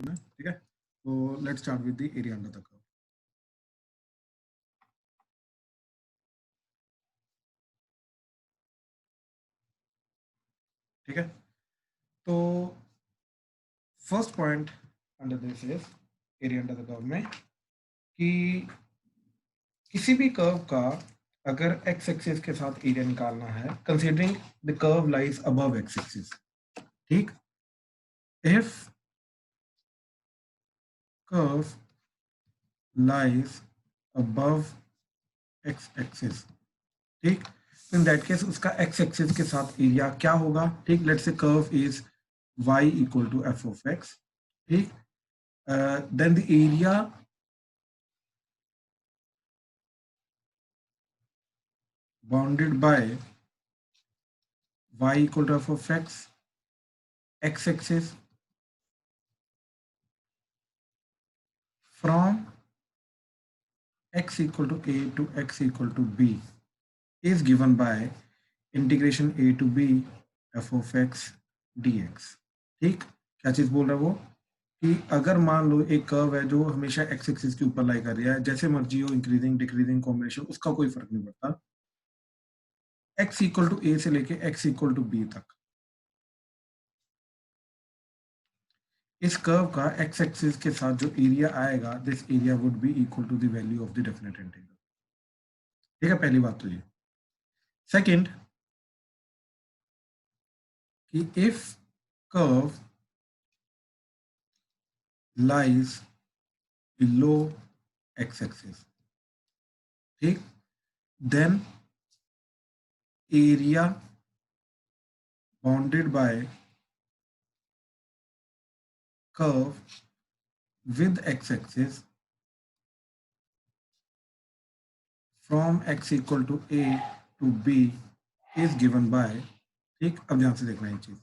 करना है, ठीक है। तो let's start with the area under the curve. ठीक है, तो first point under this is area under the curve में कि किसी भी कर्व का अगर एक्स एक्सिस के साथ एरिया निकालना है, considering the curve lies above x axis, ठीक, if curve lies above x axis, ठीक, इन दैट केस उसका एक्स एक्सिस के साथ एरिया क्या होगा, ठीक। Let's say curve is y equal to f of x, ठीक, then the area bounded by y equal to f of x axis from x equal to a to x equal to b is given by integration a to b f of x dx, ठीक। क्या चीज बोल रहा है वो कि अगर मान लो एक कर्व है जो हमेशा एक्स एक्सिस के ऊपर लाई कर रहा है, जैसे मर्जी हो, इंक्रीजिंग डिक्रीजिंग कॉम्बिनेशन, उसका कोई फर्क नहीं पड़ता, x इक्वल टू ए से लेके x इक्वल टू बी तक, इस कर्व का एक्स एक्सिस के साथ जो एरिया आएगा, this area would be equal to the value of the definite integral, ठीक है। पहली बात तो ये। सेकंड कि if curve lies below x axis, ठीक, then area bounded by curve with x axis from x equal to a to b is given by, ठीक। अब ध्यान से देखना ये चीज,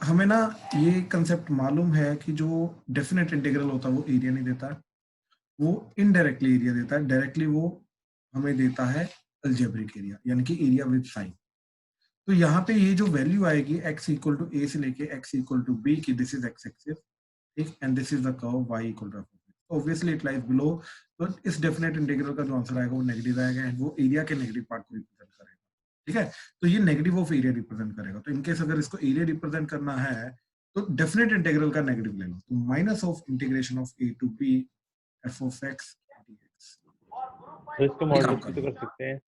हमें ना ये कंसेप्ट मालूम है कि जो डेफिनेट इंटीग्रल होता है वो एरिया नहीं देता, वो इनडायरेक्टली एरिया देता है, डायरेक्टली वो हमें देता है अलजेब्रिक एरिया, यानी कि एरिया विद साइन। तो यहाँ पे ये जो वैल्यू आएगी x इक्वल टू a से लेके x इक्वल टू b की, दिस इज x एक्सिस, ठीक, and this is the curve y equal to obviously it lies below. तो इस डेफिनेट इंटीग्रल का जो आंसर आएगा वो नेगेटिव आएगा, एंड वो एरिया के नेगेटिव पार्ट को रिप्रेजेंट करेगा, ठीक है। तो ये नेगेटिव ऑफ एरिया रिप्रेजेंट करेगा। तो इनकेस अगर इसको एरिया रिप्रेजेंट करना है तो डेफिनेट इंटीग्रल का नेगेटिव ले लो, तो minus of integration of a to b f of x dx। तो इसको मॉडुलस भी तो कर सकते हैं।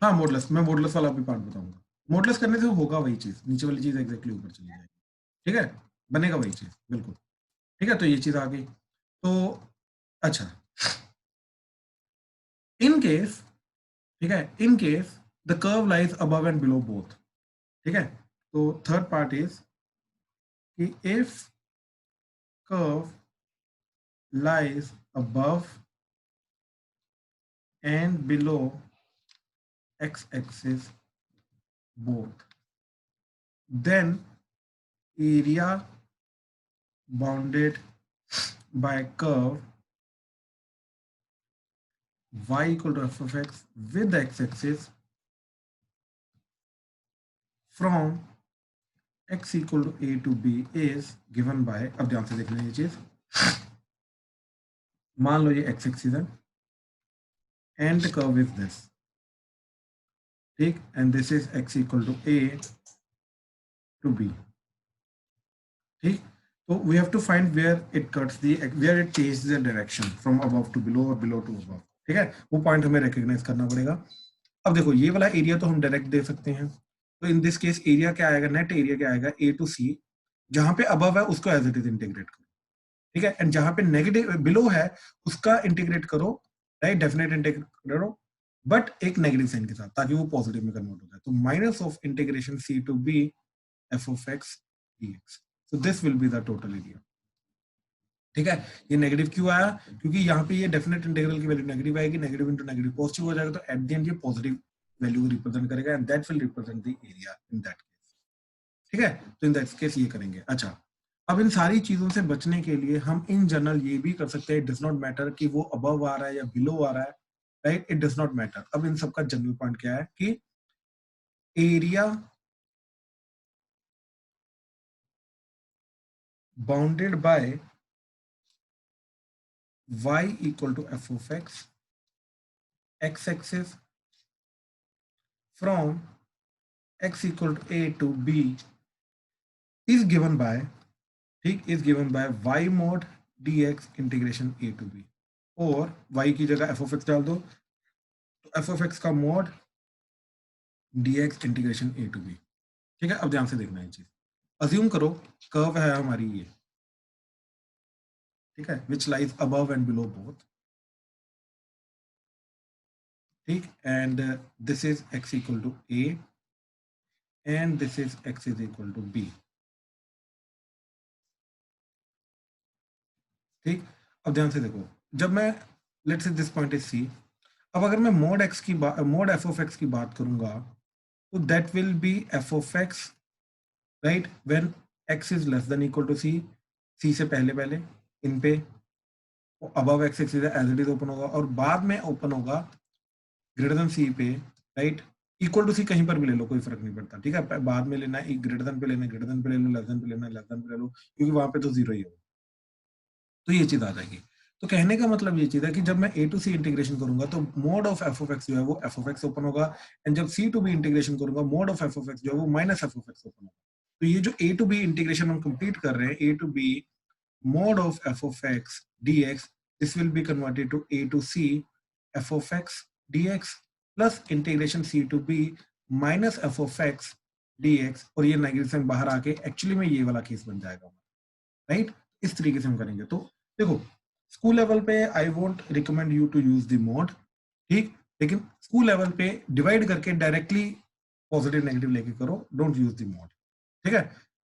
हाँ, मॉडुलस, मैं मॉडुलस वाला भी पार्ट बताऊंगा। मॉडुलस करने से होगा वही चीज, नीचे वाली चीज एग्जैक्टली ऊपर चली जाएगी, ठीक है, बनेगा वही चीज बिल्कुल, ठीक है। तो ये चीज आ गई। तो अच्छा, इन केस, ठीक है, in case the curve lies above and below both, ठीक है। तो थर्ड पार्ट इज कि if curve lies above and below x axis both, then area bounded by curve y equal to f of x with x axis from x equal to a to b is given by, अब ध्यान से देखना ये चीज, मान लो ये x axis है एंड कर्व इज दिस, ठीक, and this is x equal to a to b, ठीक। तो we have to find where it cuts the, where it changes the direction from above to below और below to above, ठीक है। वो point हमें recognise करना पड़ेगा। अब देखो ये वाला एरिया तो हम डायरेक्ट दे सकते हैं, तो इन दिस केस एरिया क्या आएगा, नेट एरिया क्या आएगा, a टू c, जहां पे अबव है उसको एज इट इज इंटीग्रेट करो, ठीक है, एंड जहां पे नेगेटिव बिलो है उसका इंटीग्रेट करो, राइट, डेफिनेट इंटीग्रेट करो, बट एक नेगेटिव साइन के साथ, ताकि वो पॉजिटिव में कन्वर्ट हो जाए। तो minus of integration c to b f of x dx, so this will be the total area, ठीक है। ये नेगेटिव क्यों आया, क्योंकि यहाँ पे ये डेफिनेट इंटीग्रल की वैल्यू नेगेटिव आएगी, नेगेटिव इंटू नेगेटिव पॉजिटिव हो जाएगा, तो एट द एंड ये पॉजिटिव वैल्यू को रिप्रेजेंट करेगा, and that will represent the area in that case, ठीक है। तो इन दैट केस ये करेंगे। अच्छा, अब इन सारी चीजों से बचने के लिए हम इन जनरल ये भी कर सकते हैं, इट डज नॉट मैटर कि वो अबव आ रहा है या बिलो आ रहा है, right, it does not matter. अब इन सबका जनरल पॉइंट क्या है कि area bounded by y equal to f of x x-axis from x equal to a to b is given by, ठीक, is given by y mod dx integration a to b, और y की जगह f of x डाल दो तो f of x का mod dx integration a to b। ठीक है, अब ध्यान से देखना है चीज। अज्यूम करो कर्व है हमारी ये, ठीक है, which lies above and below both, ठीक, and this is x equal to a and this is x is equal to b। ठीक, अब ध्यान से देखो, जब मैं let's say this point is c, अब अगर मैं मोड x की बात, मोड f of x की बात करूंगा तो that will be f of x right when x is less than equal to c से पहले पहले इन पे above x as it is open होगा, और बाद में ओपन होगा ग्रेटर देन c पे, राइट, इक्वल टू c कहीं पर भी ले लो कोई फर्क नहीं पड़ता, ठीक है, बाद में लेना है ग्रेटर देन पे लेना, ग्रेटर देन पे ले लो, लेस देन पे लेना, लेस देन पे ले लो, क्योंकि वहां पे तो जीरो ही होगा, तो ये चीज आ जाएगी। तो कहने का मतलब ये चीज है कि जब मैं a टू c इंटीग्रेशन करूंगा तो mod of f of x जो है वो f of x ओपन होगा, एंड जब c टू b इंटीग्रेशन करूंगा mod of f of x जो है वो minus f of x open होगा। तो ये जो a टू b इंटीग्रेशन हम कंप्लीट कर रहे हैं, a to b mod of f of x dx, this will be converted to a to c f of x dx plus integration c to b minus f of x dx, और ये negative sign बाहर आके actually में ये वाला case बन जाएगा, right. इस तरीके से हम करेंगे। तो देखो स्कूल लेवल पे I won't recommend you to use the mod, ठीक, लेकिन स्कूल लेवल पे डिवाइड करके डायरेक्टली पॉजिटिव नेगेटिव लेके करो, डोंट यूज द मोड, ठीक है,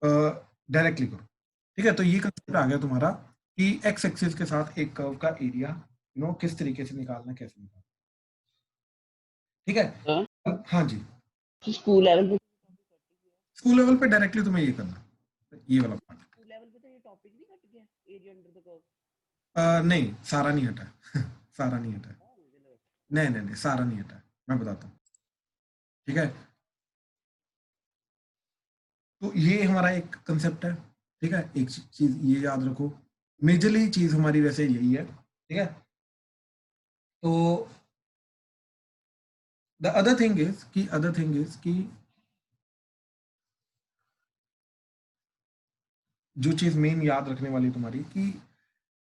डायरेक्टली करो, ठीक है। तो ये कंसेप्ट आ गया तुम्हारा कि एक्स एक्सिस के साथ एक कर्व का एरिया किस तरीके से निकालना, कैसे निकालना, ठीक है। हाँ जी, स्कूल लेवल पे, स्कूल लेवल पे डायरेक्टली तुम्हें ये करना, ये वाला पार्ट। स्कूल लेवल पे तो ये टॉपिक नहीं कट गया, एरिया अंडर द कर्व? नहीं, सारा नहीं हटा सारा नहीं हटा, नहीं नहीं नहीं, सारा नहीं हटा, मैं बताता हूँ, ठीक है। तो ये हमारा एक कंसेप्ट है, ठीक है, एक चीज ये याद रखो, मेजरली चीज हमारी वैसे यही है, ठीक है। तो द अदर थिंग इज कि जो चीज मेन याद रखने वाली तुम्हारी कि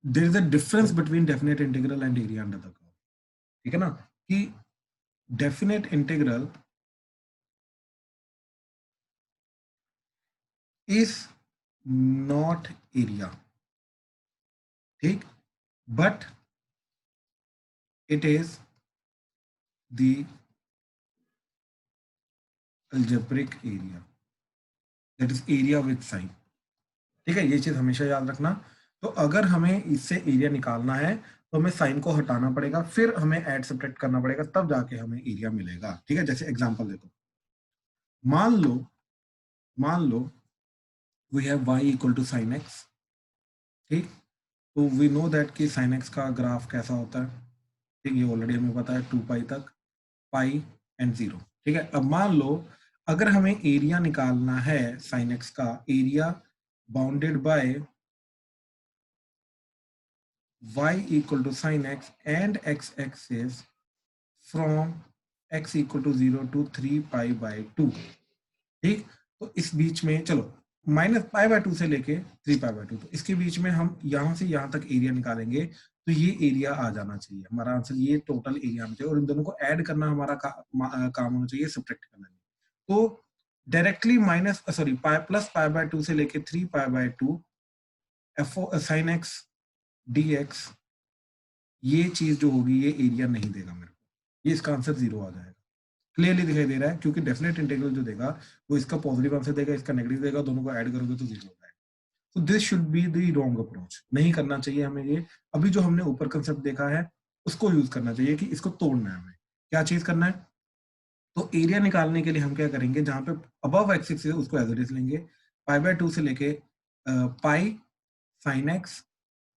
there is a difference between definite integral and area under the curve, ठीक है ना, कि definite integral is not area, ठीक, but it is the algebraic area, that is area with sign, ठीक है, ये चीज हमेशा याद रखना। तो अगर हमें इससे एरिया निकालना है तो हमें साइन को हटाना पड़ेगा, फिर हमें ऐड सब्ट्रैक्ट करना पड़ेगा, तब जाके हमें एरिया मिलेगा, ठीक है। जैसे एग्जांपल देखो, मान लो we have y equal to sine x, ठीक, तो वी नो दैट कि साइन एक्स का ग्राफ कैसा होता है, ठीक, ये ऑलरेडी हमें पता है 2 पाई तक, पाई एंड 0, ठीक है। अब मान लो अगर हमें एरिया निकालना है साइन एक्स का, area bounded by y equal to sin x and x axis from x equal to 0 to 3 pi by 2, ठीक, तो इस बीच में चलो माइनस पाई बाय 2 से लेके 3 पाई बाय 2, तो इसके बीच में हम यहां से यहां तक एरिया निकालेंगे, तो ये एरिया आ जाना चाहिए, हमारा आंसर ये टोटल एरिया आना चाहिए, और इन दोनों को ऐड करना हमारा काम होना चाहिए, सब्ट्रैक्ट करना नहीं। तो directly minus sorry plus pi by 2 से लेके 3 pi by 2 F sine x D x, ये चीज जो होगी ये एरिया नहीं देगा मेरे को, ये इसका आंसर 0 आ जाएगा, क्लियरली दिखाई दे रहा है, क्योंकि डेफिनेट इंटीग्रल जो देगा वो इसका पॉजिटिव आंसर देगा, इसका नेगेटिव देगा, दोनों को ऐड करोगे तो 0 हो जाएगा। तो this should be the wrong approach, नहीं करना चाहिए हमें ये। अभी जो हमने ऊपर कंसेप्ट देखा है उसको यूज करना चाहिए, कि इसको तोड़ना है हमें, क्या चीज करना है। तो एरिया निकालने के लिए हम क्या करेंगे, जहां पे अबव एक्स एक्सिस है उसको एज इट इज लेंगे, पाई बाय 2 से लेके pi sine x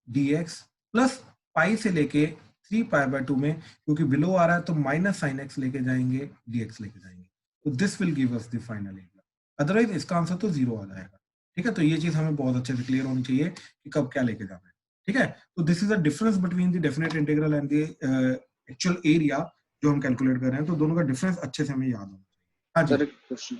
D x plus pi से लेके 3 पाई बाय 2 में, क्योंकि बिलो आ रहा है तो माइनस साइन एक्स लेके जाएंगे, dx लेके जाएंगे, तो this will give us the final area, otherwise इसका आंसर तो 0 आ जाएगा, ठीक है। तो ये चीज हमें बहुत अच्छे से क्लियर होनी चाहिए कि कब क्या लेके जाना है, ठीक है, तो this is the difference between the definite integral and the actual area जो हम कैलकुलेट कर रहे हैं, तो दोनों का डिफरेंस अच्छे से हमें याद होना चाहिए। हाँ जी, सर एक क्वेश्चन,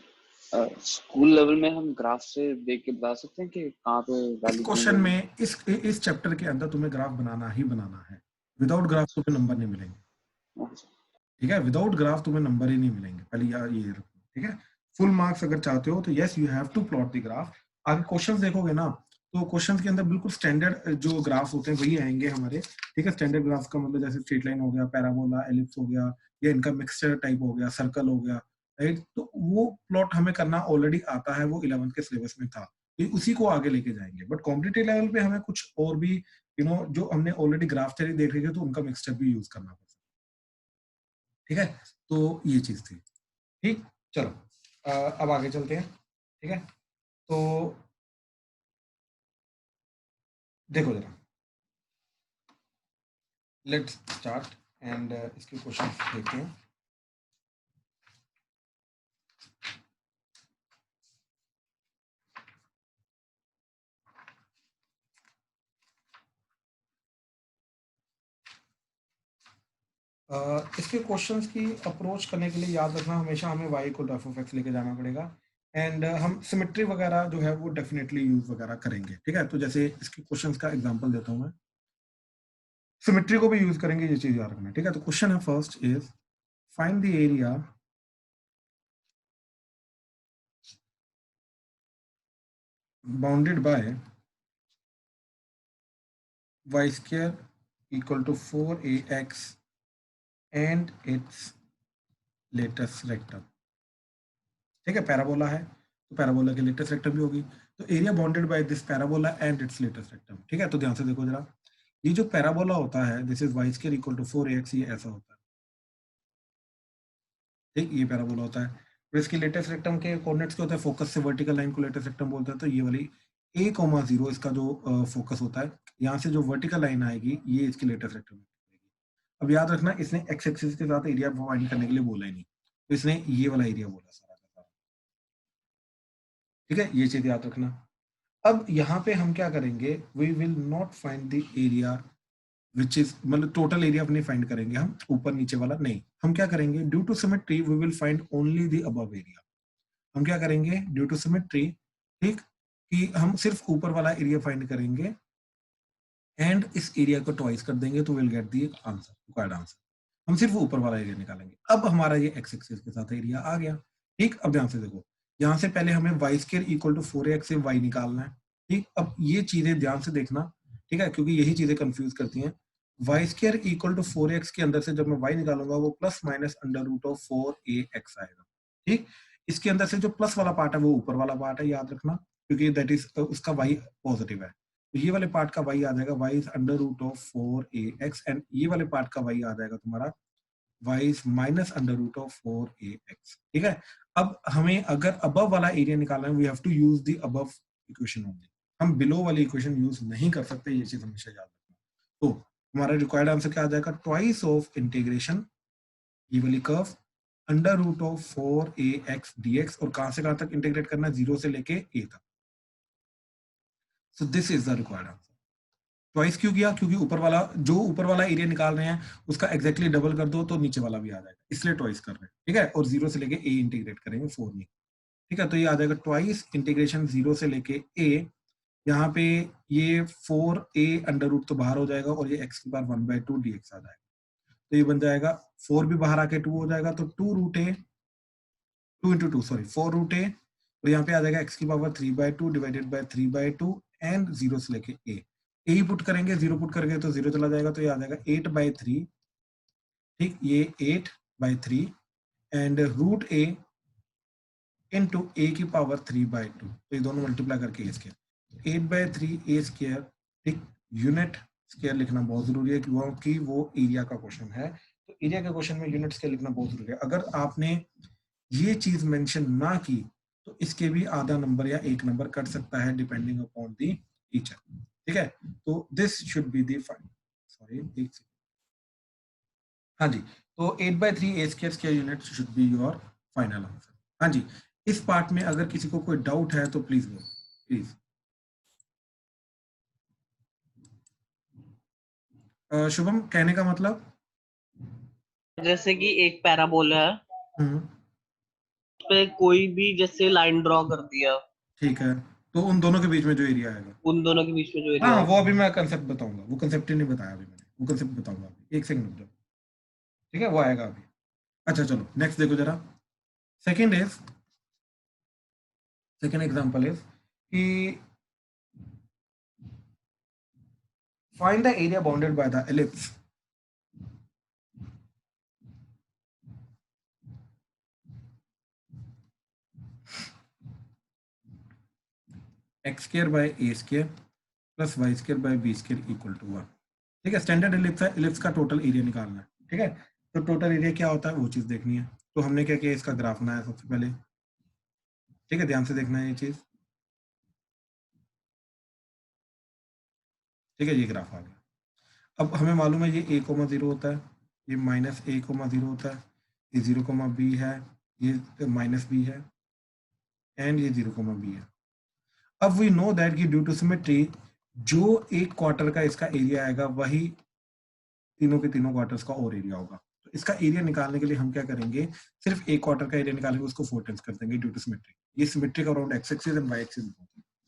स्कूल लेवल में हम ग्राफ से देख के बता सकते हैं कि कहाँ पे इस वैल्यू क्वेश्चन में इस चैप्टर के अंदर तुम्हें ग्राफ बनाना ही बनाना है, विदाउट ग्राफ तुम्हें नंबर नहीं मिलेंगे। ठीक है, विदाउट ग्राफ तुम्हें नंबर ही नहीं मिलेंगे, पहले यार ये रखो। ठीक है, फुल मार्क्स अगर चाहते हो तो yes you have to plot the graph. आगे क्वेश्चंस देखोगे ना, तो क्वेश्चंस के अंदर बिल्कुल स्टैंडर्ड जो ग्राफ होते हैं वही आएंगे हमारे। ठीक है, स्टैंडर्ड ग्राफ का मतलब जैसे स्ट्रेट लाइन हो गया, पैराबोला, एलिप्स हो गया, या इनका मिक्सचर टाइप हो गया, सर्कल हो गया, राइट। तो वो प्लॉट हमें करना ऑलरेडी आता है, वो 11th के सिलेबस में था, ये उसी को आगे लेके जाएंगे। बट कॉम्पिटिटिव लेवल पे हमें कुछ और भी जो हमने ऑलरेडी ग्राफ थ्योरी देख रही है, तो उनका मिक्सचर भी यूज करना पड़ता है। ठीक है, तो ये चीज थी। ठीक, चलो अब आगे चलते हैं। ठीक है, तो देखो जरा, लेट्स स्टार्ट एंड इसके क्वेश्चन देखते हैं। इसके क्वेश्चंस की अप्रोच करने के लिए याद रखना, हमेशा हमें y को एफ ऑफ एक्स लेके जाना पड़ेगा। एंड हम सिमेट्री वगैरह जो है वो डेफिनेटली यूज वगैरह करेंगे। ठीक है, तो जैसे इसके क्वेश्चंस का एग्जांपल देता हूं मैं, सिमेट्री को भी यूज करेंगे, ये चीज याद रखना। ठीक है, तो क्वेश्चन है first is find the area bounded by y square equal to 4ax and its latest rectum। ठीक है, पैराबोला है तो पैराबोला की लेटेस्ट रेक्टम भी होगी, तो area bounded by this parabola and it's latus rectum. ठीक है, तो ध्यान से देखो जरा, ये जो पैराबोला होता है this is y square equal to 4ax, ये ऐसा होता है। ठीक, ये पैराबोला होता है। तो इसकी लेटेस्ट रेक्टम के कोऑर्डिनेट्स क्या होते हैं, फोकस से वर्टिकल लाइन को लेटेस्ट रेक्टम बोलते हैं। तो ये वाली a,0 इसका जो फोकस होता है, यहाँ से जो वर्टिकल लाइन आएगी ये इसकी लेटेस्ट रेक्टम है। अब याद रखना, इसने एक्स एक्सिस के साथ एरिया फाइंड करने के लिए बोला ही नहीं, तो इसने ये वाला एरिया बोला सारा का सारा। ठीक है, ये चीज याद रखना। अब यहाँ पे हम क्या करेंगे, we will not find the area which is, मतलब टोटल एरिया अपने फाइंड करेंगे हम, ऊपर नीचे वाला नहीं। हम क्या करेंगे, due to symmetry we will find only the above area. हम क्या करेंगे, ड्यू टू सिमेट्री, ठीक, कि हम सिर्फ ऊपर वाला एरिया फाइंड करेंगे एंड इस एरिया को ट्वाइस कर देंगे, तो will get the answer, required answer. हम सिर्फ ऊपर वाला एरिया निकालेंगे। अब हमारा ये एक्स एक्सिस के साथ एरिया आ गया। ठीक, अब ध्यान से देखो, यहाँ से पहले हमें Y square equal to 4ax से y निकालना है। ठीक, अब ये चीजें ध्यान से देखना, ठीक है, क्योंकि यही चीजें कंफ्यूज करती हैं। Y square equal to 4ax के अंदर से जब मैं y निकालूंगा, वो plus minus under root of 4ax आएगा। ठीक, इसके अंदर से जो प्लस वाला पार्ट है वो ऊपर वाला पार्ट है, याद रखना, क्योंकि दैट इज उसका y पॉजिटिव है। तो ये वाले पार्ट का y आ जाएगा y is under root of 4ax, and ये वाले पार्ट का y आ जाएगा तुम्हारा y is minus under root of 4ax। ठीक है, अब हमें अगर अबव वाला एरिया निकालना है, we have to use the above equation only, हम बिलो वाली इक्वेशन यूज नहीं कर सकते, ये चीज हमेशा याद रखना। तो हमारा रिक्वायर्ड आंसर क्या आ जाएगा, ट्वाइस ऑफ इंटीग्रेशन ये वाली curve under root of 4ax dx, और कहां से कहां तक इंटीग्रेट करना है, 0 से लेके a तक। सो this is the required answer. Twice क्यों किया, क्योंकि ऊपर वाला एरिया निकाल रहे हैं उसका एग्जैक्टली डबल कर दो तो नीचे वाला भी आ जाएगा, इसलिए ट्वाइस कर रहे हैं। ठीक है, और 0 से लेके a इंटीग्रेट करेंगे 4 में। ठीक है, तो ये आ जाएगा ट्वाइस इंटीग्रेशन 0 से लेके a, यहाँ पे ये 4a अंडर रूट तो बाहर हो जाएगा, और ये x की पावर 1/2 dx आ जाएगा। तो ये बन जाएगा 4 भी बाहर आके 2 हो जाएगा, तो 2 into 2 सॉरी 4 रूट a, और यहाँ पे आ जाएगा x की पावर 3/2 डिवाइडेड बाय 3/2 एंड 0 से लेके a ही पुट करेंगे, 0 पुट करेंगे तो 0 चला जाएगा, तो ये आ जाएगा 8/3। ठीक, ये 8/3 and root a into a की पावर 3/2, तो ये दोनों मल्टीप्लाई करके a स्क्वायर, 8/3 a स्क्वायर। ठीक, यूनिट स्क्वायर लिखना बहुत जरूरी है, क्योंकि वो एरिया का क्वेश्चन है, तो एरिया के क्वेश्चन में यूनिट स्क्वायर लिखना बहुत जरूरी है। अगर आपने ये चीज मेंशन ना की तो इसके भी आधा नंबर या 1 नंबर कट सकता है, डिपेंडिंग अपॉन दी टीचर। ठीक है, तो this should be the final, sorry हाँ जी, तो 8/3 a square unit should be your final answer. हाँ जी, इस पार्ट में अगर किसी को कोई डाउट है तो प्लीज बोलो, प्लीज। शुभम, कहने का मतलब? जैसे कि एक पैराबोला है, हम्म, उस पे कोई भी जैसे लाइन ड्रॉ कर दिया, ठीक है, तो उन दोनों के बीच में जो एरिया आएगा, उन दोनों के बीच में जो एरिया हाँ हो। वो अभी मैं कंसेप्ट बताऊंगा, वो कंसेप्ट ही नहीं बताया अभी मैंने, वो कंसेप्ट बताऊंगा अभी, एक सेकंड रुक जाओ, ठीक है, वो आएगा अभी। अच्छा चलो नेक्स्ट देखो जरा। Second is, second example is कि find the area bounded by the ellipse x square by a square plus y square by b square equal to 1। ठीक है, स्टैंडर्ड एलिप्स है, एलिप्स का टोटल एरिया निकालना है। ठीक है, तो टोटल एरिया क्या होता है वो चीज देखनी है। तो हमने क्या किया, इसका ग्राफ बनाया सबसे पहले। ठीक है, ध्यान से देखना है ये चीज। ठीक है, ये ग्राफ आ गया। अब हमें मालूम है ये a कोमा 0 होता है, ये माइनस a कोमा 0 होता है, ये 0 कोमा b है, ये माइनस b है, एंड ये 0 कोमा b है। अब वी नो दैट कि ड्यू टू सिमेट्री जो एक क्वार्टर का इसका एरिया आएगा वही तीनों के तीनों क्वार्टर्स का और एरिया होगा। तो इसका एरिया निकालने के लिए हम क्या करेंगे, सिर्फ एक क्वार्टर का एरिया निकालेंगे, उसको 4 टाइम्स कर देंगे ड्यू टू सिमेट्री। ये symmetric around x axis and y axis.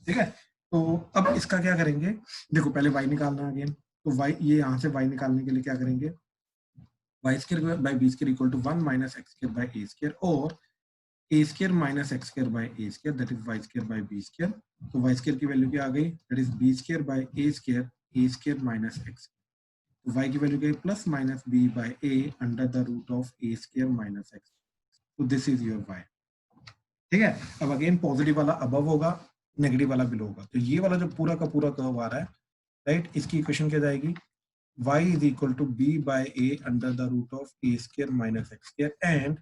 ठीक है, तो अब इसका क्या करेंगे, देखो पहले वाई निकालना है अगेन। तो वाई, ये यहाँ से वाई निकालने के लिए क्या करेंगे, y square by b square equal to 1 minus x square by a square, और a square minus x square by a square, that is y square by b square. तो वाई स्क्वायर की value क्या आ गई, that is b square by a square minus x. तो y की value क्या है, plus minus b by a under the root of a square minus x. तो दिस इज योर y। ठीक है, अब अगेन पॉजिटिव वाला अबव होगा, नेगेटिव वाला बिलो होगा। तो ये वाला जो पूरा का पूरा कर्व आ रहा है, राइट, इसकी इक्वेशन क्या जाएगी, y is equal to b by a under the root of a square minus x square, and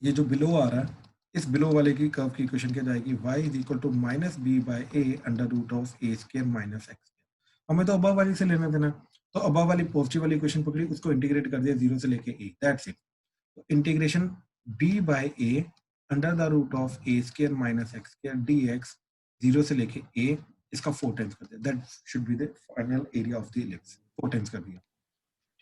ये जो बिलो आ रहा है, इस बिलो वाले की कर्व की इक्वेशन क्या जाएगी, y is equal to minus b by a under root of a square minus x. हमें तो अबव वाली से लेना देना, तो अबव वाली पॉजिटिव वाली इक्वेशन पकड़ी, उसको इंटीग्रेट कर दिया 0 से लेके a, दैट्स इट। तो integration b by a under the root of a square minus x square dx 0 से लेके a, इसका 4 टाइम्स कर दिया, that should be the final area of the ellipse. 4 times कर दिया।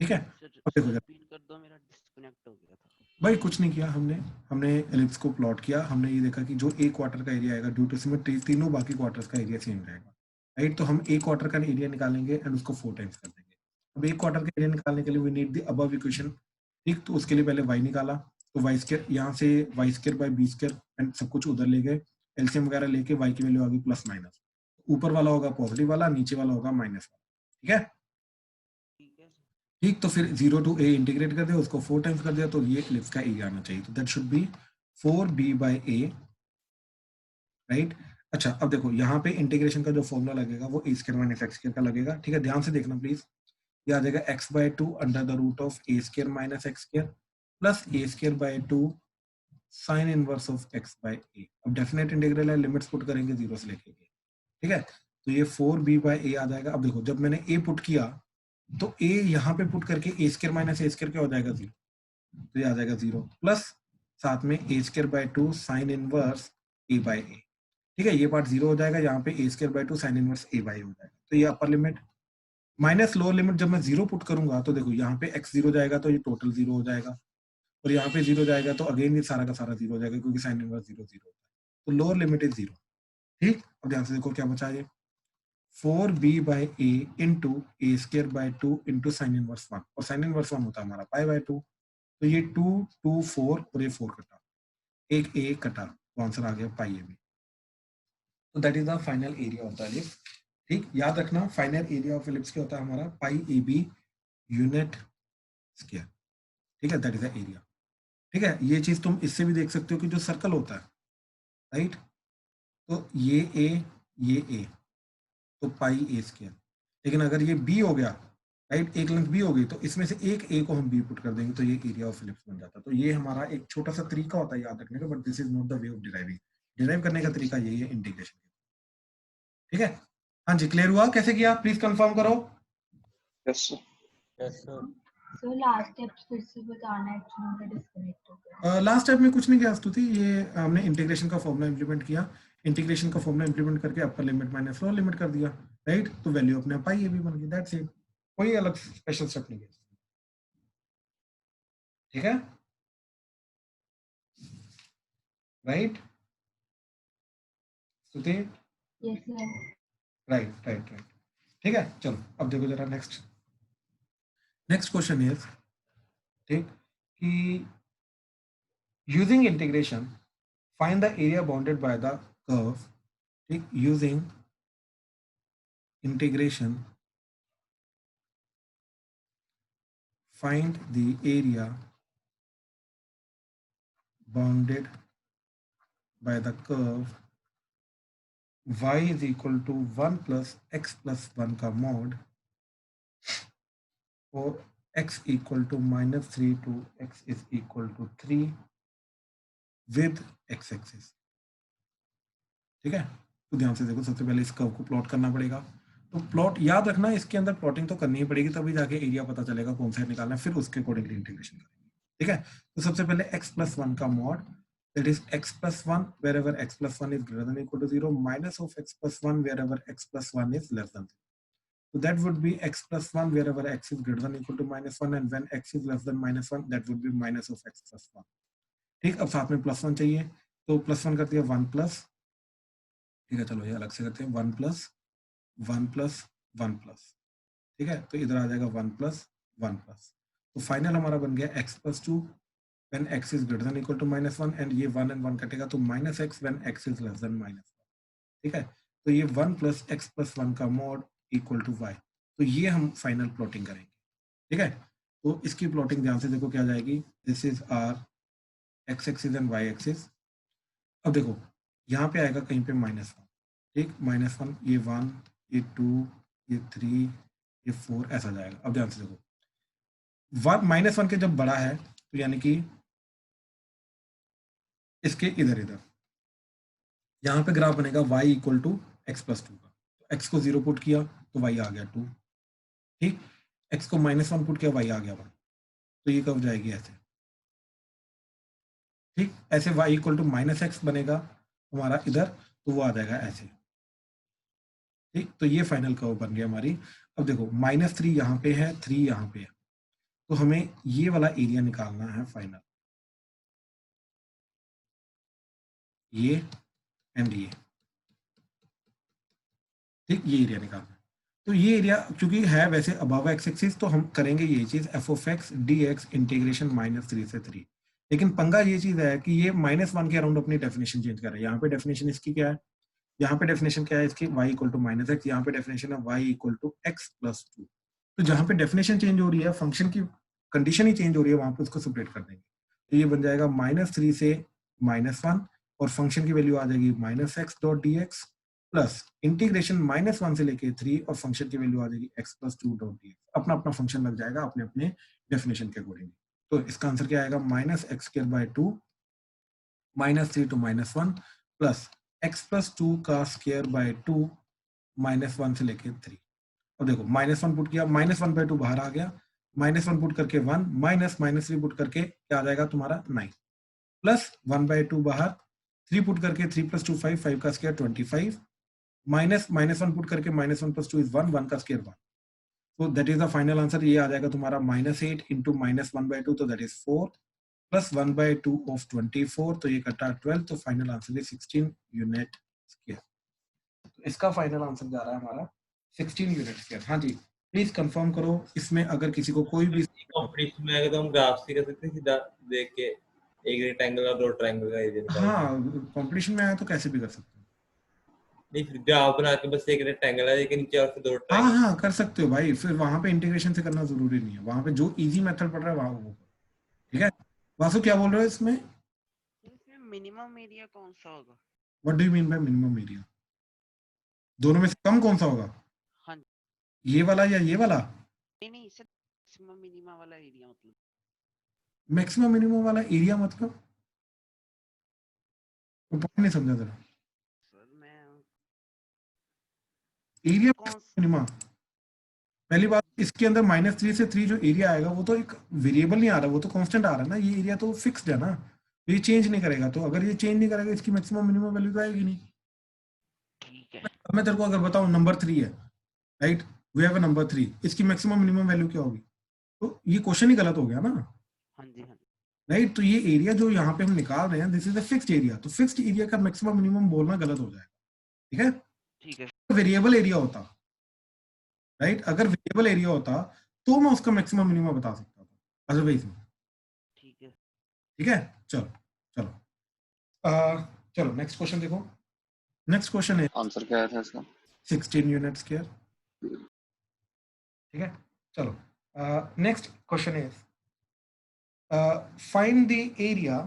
ठीक है, सर अब देखो जरा। रिपीट कर दो, मेरा डिस्कनेक्ट हो गया था। भाई कुछ नहीं किया हमने, हमने एलिप्स को प्लॉट किया, हमने ये देखा कि जो एक क्वार्टर का एरिया आएगा ड्यू टू सिमेट्री, तीनों बाकी क्वार्टर्स का एरिया सेम रहेगा, राइट। तो हम एक क्वार्टर का एरिया निकालेंगे एंड उसको 4 टाइम्स कर देंगे। अब एक क्वार्टर का एरिया निकालने के लिए we need the above equation. ठीक, तो उसके लिए पहले y निकाला, तो वाई स्क्वायर, यहाँ से y square by b square and सब कुछ उधर ले गए, एलसीएम वगैरह लेके y की वैल्यू आ गई प्लस माइनस, ऊपर वाला होगा पॉजिटिव वाला, नीचे वाला होगा माइनस वाला। ठीक है, ठीक है सर। ठीक, तो फिर 0 टू a इंटीग्रेट कर दिया, उसको 4 टाइम्स कर दिया, तो ये एलिप्स का एरिया आना चाहिए। तो that should be 4b by a, right. अच्छा, अब देखो यहाँ पे इंटीग्रेशन का जो फॉर्मूला लगेगा वो a square minus x square का लगेगा। ठीक है, ध्यान से देखना प्लीज। ये आ जाएगा x by 2 under the root of a square minus x square plus a square by 2 sine inverse of x by a। अब डेफिनेट इंटीग्रल है, लिमिट्स पुट करेंगे 0 से लेके a। ठीक है, तो ये 4b बाय a आ जाएगा। अब देखो जब मैंने a पुट किया तो a यहाँ पे पुट करके a square minus a square क्या हो जाएगा 0, तो ये आ जाएगा 0 प्लस साथ में a square by 2 sine inverse a by a। ठीक है, ये पार्ट 0 हो जाएगा, यहाँ पे a square by 2 sine inverse a by हो जाएगा। तो ये upper limit minus lower limit, जब मैं 0 पुट करूंगा तो देखो यहाँ पे x 0 जाएगा तो ये टोटल 0 हो जाएगा, और यहाँ पे 0 जाएगा तो अगेन ये सारा का सारा 0 हो जाएगा, क्योंकि साइन इनवर्स 0 0 होता है। तो लोअर लिमिट इज 0। ठीक, अब ध्यान से देखो क्या बचा, ये 4b by a into a square by 2 into sine inverse 1, और साइन इनवर्स 1 होता है हमारा पाई बाय 2। तो ये 2 2 4 और ये 4 कटा, एक a कटा, तो आंसर आ गया पाई ए बी। तो that is the final area of the ellipse. ठीक, याद रखना फाइनल एरिया ऑफ एलिप्स क्या होता है हमारा, पाई ए बी यूनिट स्क्वायर। ठीक है, दैट इज द एरिया। ठीक है, ये चीज तुम इससे भी देख सकते हो कि जो सर्कल होता है, राइट, तो ये a तो पाई ए स्क्वायर। लेकिन अगर ये b हो गया, राइट, एक लेंथ b हो गई, तो इसमें से एक a को हम b पुट कर देंगे, तो ये एरिया ऑफ एलिप्स बन जाता है। तो ये हमारा एक छोटा सा तरीका होता है याद रखने का, but this is not the way of deriving. Derive करने का तरीका यही है, इंटीग्रेशन। ठीक है, हाँ जी, क्लियर हुआ कैसे किया, प्लीज कंफर्म करो। Yes sir. Yes sir. So last steps फिर से बताना, एक्चुअली में डिस्कनेक्ट हो गया। लास्ट स्टेप में कुछ नहीं किया स्तुति, ये हमने इंटीग्रेशन का फॉर्मूला इंप्लीमेंट किया, इंटीग्रेशन का फॉर्मूला इंप्लीमेंट करके अपर लिमिट माइनस लोअर लिमिट कर दिया, राइट, तो वैल्यू अपने पाई ये भी बन गई, दैट्स इट, कोई अलग स्पेशल स्टेप नहीं है, ठीक है, राइट सुते, Yes, sir. Right right right, ठीक है। चलो अब देखो जरा नेक्स्ट क्वेश्चन इज, ठीक, कि using integration find the area bounded by the curve, ठीक, using integration find the area bounded by the curve y is equal to 1 plus x plus 1 का mod और x equal to minus 3 to x is equal to 3 with x axis, ठीक है। तो ध्यान से देखो, सबसे पहले इस कर्व को प्लॉट करना पड़ेगा, तो प्लॉट याद रखना, इसके अंदर प्लॉटिंग तो करनी ही पड़ेगी, तभी जाके एरिया पता चलेगा कौन सा निकालना है, फिर उसके अकॉर्डिंगली इंटीग्रेशन करेंगे, ठीक है। तो सबसे पहले x plus 1 का mod, that is x plus 1 wherever x plus 1 is greater than or equal to 0 minus of x plus 1 wherever x plus 1 is less than 0. So that would be x plus 1 wherever x is greater than or equal to minus 1, and when x is less than minus 1 that would be minus of x plus 1, ठीक। अब साथ में plus 1 चाहिए, तो plus 1 कर दिया 1 plus, ठीक है, चलो ये अलग से करते हैं, 1 प्लस 1 प्लस 1 प्लस, ठीक है, तो इधर आ जाएगा 1 प्लस 1 प्लस, तो फाइनल हमारा बन गया x plus 2 when x is greater than or equal to minus 1, and ये 1 and 1 कटेगा तो minus x when x is less than minus 1, ठीक है। तो ये 1 plus x plus 1 का मॉड इक्वल टू y, तो ये हम फाइनल प्लॉटिंग करेंगे, ठीक है। तो इसकी प्लॉटिंग ध्यान से देखो क्या जाएगी, this is our x axis and y axis. अब देखो यहाँ पे आएगा कहीं पे -1, ठीक, -1, ये 1, ये 2, ये 3, ये 4 ऐसा जाएगा। अब ध्यान से देखो, -1 के जब बड़ा है तो यानी कि इसके इधर इधर यहाँ पे ग्राफ बनेगा y equal to x plus 2 का, तो x को 0 पुट किया तो y आ गया 2, ठीक, x को -1 पुट किया y आ गया 1, तो ये कब जाएगी ऐसे, ठीक, ऐसे y इक्वल टू -x बनेगा हमारा इधर, तो वो आ जाएगा ऐसे, ठीक। तो ये फाइनल कर्व बन गया हमारी। अब देखो -3 यहाँ पे है, 3 यहाँ पे है, तो हमें ये वाला एरिया निकालना है फाइनल, ये एंड ये, ठीक, ये एरिया निकालना है। तो ये एरिया क्योंकि है वैसे अबव एक्स एक्सिस, तो हम करेंगे ये चीज f of x dx integration -3 से 3, लेकिन पंगा ये चीज है कि ये -1 के अराउंड अपनी डेफिनेशन चेंज कर रहा है। यहाँ पे डेफिनेशन इसकी क्या है, यहाँ पे डेफिनेशन क्या है इसकी, y इक्वल टू -x, यहाँ पे डेफिनेशन है y equal to x plus 2। तो जहाँ पे डेफिनेशन चेंज हो रही है, फंक्शन की कंडीशन ही चेंज हो रही है, वहां पे उसको सेपरेट कर देंगे, तो ये बन जाएगा -3 से -1 और फंक्शन की वैल्यू आ जाएगी -x dot dx plus integration -1 से लेके 3 और फंक्शन की वैल्यू आ जाएगी x प्लस 2 डॉट dx। अपना अपना फंक्शन लग जाएगा अपने अपने डेफिनेशन के अकॉर्डिंग। तो इसका आंसर क्या आएगा, -x² -3 to -1 plus x plus 2 का स्क्वायर बाय 2 -1 से लेके 3। अब देखो -1 पुट किया, -1/2 बाहर आ गया, -1 पुट करके 1 माइनस -3 पुट करके क्या आ जाएगा तुम्हारा 9 प्लस 1/2 बाहर, 3 पुट करके 3 + 2 5, 5 का स्क्वायर 25 माइनस -1 पुट करके -1 + 2 इज 1, 1 का square 1। So that is the final answer, ये आ जाएगा तुम्हारा -8 into -1/2, तो that is 4 plus 1/2 of 24, तो ये कटा 12, तो final answer is 16 unit square. तो इसका फाइनल आंसर जा रहा है हमारा 16 यूनिट स्क्वायर। हाँ जी प्लीज कंफर्म करो, इसमें अगर किसी को कोई भी कंपटीशन में अगर हम ग्राफ से कर सकते हैं सीधा देख के एक रेक्टेंगल और दो ट्रायंगल का एरिया निकाल, हाँ कंपटीशन में आया तो कैसे भी कर सकते हो, नहीं फिर ग्राफ बना के बस एक रेक्टेंगल है लेकिन नीचे और फिर दो हाँ ट्रायंगल। हाँ कर सकते हो भाई, फिर वहां पे इंटीग्रेशन से करना जरूरी नहीं है, वहां पे जो इजी मेथड पड़ रहा है वहां वो, ठीक है। वासु क्या बोल रहे हो इसमें, इसमें मिनिमम एरिया कौन सा होगा? What do you mean by minimum area, दोनों में से कम कौन सा होगा, हाँ ये वाला या ये वाला? नहीं सर, मैक्सिमम मिनिमम वाला एरिया मतलब मैक्सिमम मिनिमम वाला एरिया मतलब वो पॉइंट नहीं समझा जरा, सर मैं एरिया कौन मिनिमम। पहली बात इसके अंदर -3 से 3 जो एरिया आएगा वो तो एक वेरिएबल नहीं आ रहा, वो तो कांस्टेंट आ रहा है ना, ये एरिया तो फिक्स्ड है ना, तो ये चेंज नहीं करेगा, तो अगर ये चेंज नहीं करेगा इसकी मैक्सिमम मिनिमम वैल्यू तो आएगी नहीं। ठीक है। अब मैं तेरे को अगर बताऊं नंबर 3 है right, we have a number 3, इसकी मैक्सिमम मिनिमम वैल्यू क्या होगी? तो ये क्वेश्चन ही गलत हो गया ना, हाँ जी हाँ जी राइट। तो ये एरिया जो यहाँ पे हम निकाल रहे हैं, this is the fixed area, तो फिक्स्ड एरिया का मैक्सिमम मिनिमम बोलना गलत हो जाएगा, ठीक है। ठीक है वेरिएबल एरिया होता, राइट, अगर वेरिएबल एरिया होता तो मैं उसका मैक्सिमम मिनिमम बता सकता था, अदरवाइज नहीं। ठीक है ठीक है, चलो चलो चलो नेक्स्ट क्वेश्चन देखो। नेक्स्ट क्वेश्चन है आंसर क्या आया था इसका? 16 यूनिट स्क्वायर, ठीक है। चलो next question is find the area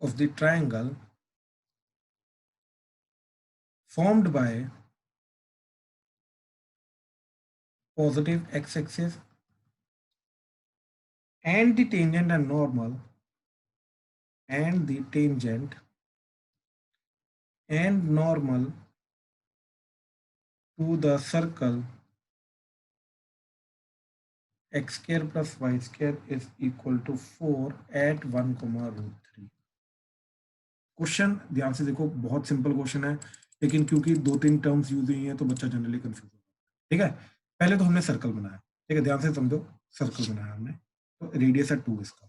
of the triangle formed by positive x-axis and the tangent and normal and the tangent and normal to the circle x square plus y square is equal to 4 at 1, √3। Question ध्यान से देखो, बहुत simple question है, लेकिन क्योंकि 2-3 terms use हुई हैं तो बच्चा जनरली कंफ्यूज होगा, ठीक है। पहले तो हमने सर्कल बनाया, ठीक है, ध्यान से समझो, सर्कल बनाया हमने, तो रेडियस है 2 इसका,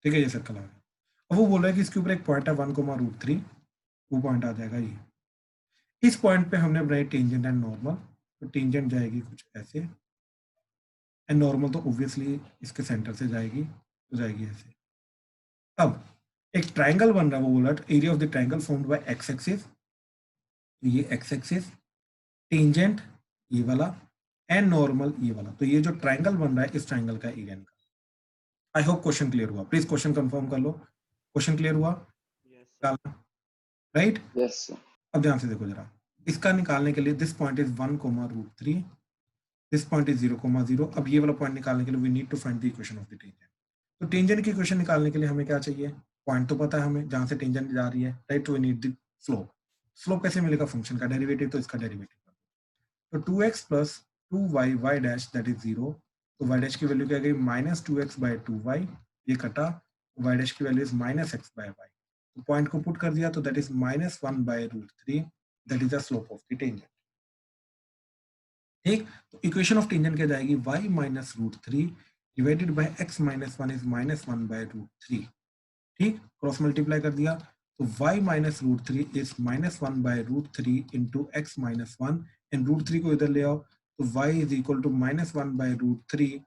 ठीक है, ये सर्कल आ गया। अब वो बोल रहा है कि इसके ऊपर एक पॉइंट है 1, √3, वो पॉइंट आ जाएगा ये। इस पॉइंट पे हमने बनाई टेंजेंट एंड नॉर्मल, तो टेंजेंट जाएगी कुछ ऐसे एंड नॉर्मल तो ऑब्वियसली इसके सेंटर से जाएगी, तो जाएगी ऐसे। अब एक ट्राइंगल बन रहा है, वो बोला area of the triangle formed by x axis, ये एक्स एक्सिस, टेंजेंट ये वाला एंड नॉर्मल ये वाला, तो ये जो ट्राइंगल बन रहा है इस ट्राइंगल का एरिया का। आई होप क्वेश्चन क्लियर हुआ, प्लीज क्वेश्चन कंफर्म कर लो, क्वेश्चन क्लियर हुआ? यस राइट, यस अब ध्यान से देखो जरा, इसका निकालने के लिए this point is 1, √3, this point is 0, 0। अब ये वाला पॉइंट निकालने के लिए we need to find the equation of the tangent. तो टेंजेंट की इक्वेशन निकालने के लिए हमें क्या चाहिए? पॉइंट तो पता है हमें जहां से टेंजेंट जा रही है, राइट, तो we need the slope. Slope कैसे मिलेगा? फंक्शन का डेरिवेटिव, तो इसका डेरिवेटिव तो 2x plus 2y y dash that is 0, तो y डैश की वैल्यू क्या गई? -2x/2y, ये कटा, y डैश की वैल्यू इज -x/y, तो पॉइंट को पुट कर दिया, तो that is -1/√3, that is the slope of the tangent, ठीक। तो इक्वेशन ऑफ टेंजेंट क्या जाएगी? y -√3 divided by x -1 is -1/√3, ठीक, क्रॉस मल्टीप्लाई कर दिया, तो y -√3 is -1/√3 into x -1, and √3 को इधर ले आओ, तो y is equal to -1/√3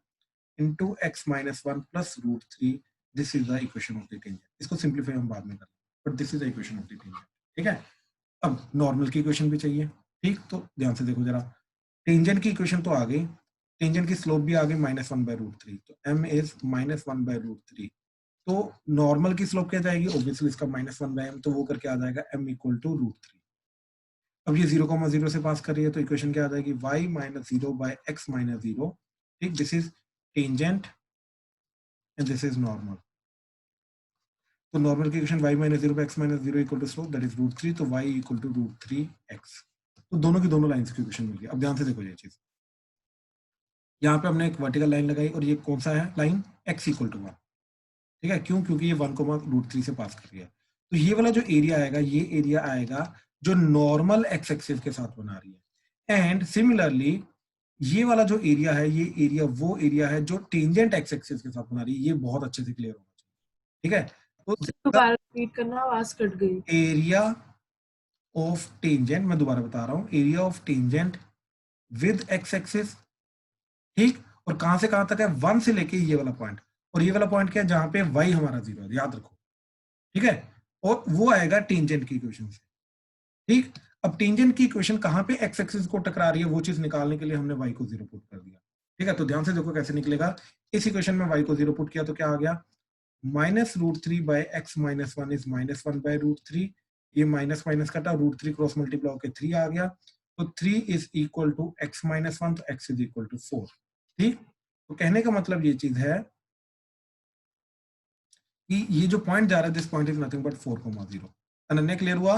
into x -1 plus √3, this is the equation of the tangent. इसको सिंप्लीफाई हम बाद में करेंगे, but this is the equation of the tangent, ठीक है। अब नॉर्मल की इक्वेशन भी चाहिए, ठीक, तो ध्यान से देखो जरा, टेंजेंट की इक्वेशन तो आ गई, टेंजेंट की स्लोप भी आ गई -1/√3, तो m इज -1/√3, तो नॉर्मल की स्लोप क्या जाएगी? ऑब्वियसली इसका -1/m, तो वो करके आ जाएगा m इक्वल टू √3। अब ये 0, 0 से पास कर रही है, तो इक्वेशन क्या आ जाएगी? y -0/x -0, ठीक, this is tangent and this is normal, तो नॉर्मल की equation y -0/x -0 equal to slope that is √3, तो y इक्वल टू √3x, तो दोनों की दोनों लाइंस की इक्वेशन मिल गई। अब ध्यान से देखो ये चीज, यहाँ पे हमने एक वर्टिकल लाइन लगाई और ये कौन सा है लाइन? x इक्वल टू 1, ठीक है, क्यों? क्योंकि ये 1, √3 से पास कर रही है, तो ये वाला जो एरिया आएगा, ये एरिया आएगा जो नॉर्मल एक्स एक्सिस के साथ बना रही है, एंड सिमिलरली ये वाला जो एरिया है, ये एरिया वो एरिया है जो टेंजेंट एक्स एक्सिस के साथ बना रही है। ये बहुत अच्छे से क्लियर होना चाहिए, ठीक है। तो दोबारा रिपीट करना, आवाज कट गई। एरिया ऑफ टेंजेंट, मैं दोबारा बता रहा हूँ, area of tangent with x axis, ठीक, और कहां से कहां तक है? 1 से लेके ये वाला पॉइंट, और ये वाला पॉइंट क्या है? जहां पे y हमारा 0 है, याद रखो, ठीक है, और वो आएगा टेंजेंट की इक्वेशन से, ठीक। अब टेंजेंट की इक्वेशन कहां पे एक्स एक्सिस को टकरा रही है, वो चीज निकालने के लिए हमने y को 0 पुट कर दिया, ठीक है। तो ध्यान से देखो कैसे निकलेगा, इस इक्वेशन में y को 0 पुट किया तो क्या आ गया? -√3/x -1 इज -1/√3, ये माइनस माइनस कटा, √3 क्रॉस मल्टीप्लाई होकर 3 आ गया, तो 3 इज इक्वल टू x -1, तो x इज इक्वल टू 4, ठीक। तो कहने का मतलब ये चीज है कि ये जो पॉइंट जा रहा है, this point is nothing but 4,0। Ananya clear हुआ?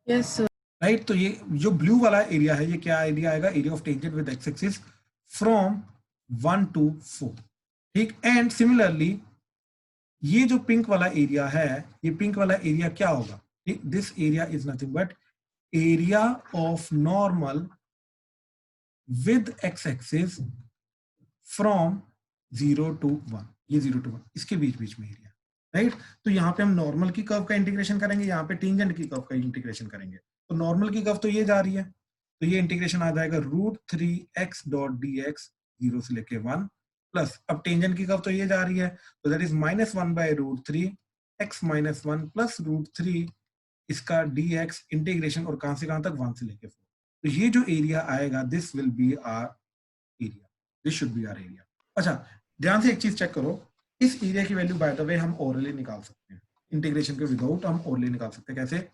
Yes sir. राइट, तो ये जो ब्लू वाला एरिया है, ये क्या एरिया आएगा? Area of tangent with x axis from 1 to 4। ठीक, एंड सिमिलरली ये जो पिंक वाला एरिया है, ये पिंक वाला एरिया क्या होगा? This area is nothing but area of normal with x axis from 0 to 1। ये 0 to 1 इसके बीच बीच में एरिया, राइट। तो यहाँ पे हम नॉर्मल की कर्व का इंटीग्रेशन करेंगे, यहाँ पे टेंजेंट की कर्व का इंटीग्रेशन करेंगे। तो नॉर्मल की कर्व तो ये जा रही है, तो ये इंटीग्रेशन आ जाएगा √3x डॉट dx 0 से लेके 1 प्लस, अब टेंजेंट की कर्व तो ये जा रही है, तो दैट इज -1/√3 x - 1 प्लस √3 इसका dx इंटीग्रेशन, और कहां से कहां तक? 1 से लेके 4। तो ये जो एरिया आएगा, this will be our area, this should be our area. अच्छा, ध्यान से एक चीज चेक करो, इस एरिया की वैल्यू बाय द वे हम ओरली निकाल सकते हैं, इंटीग्रेशन के विदाउट हम ओरली निकाल सकते हैं। कैसे?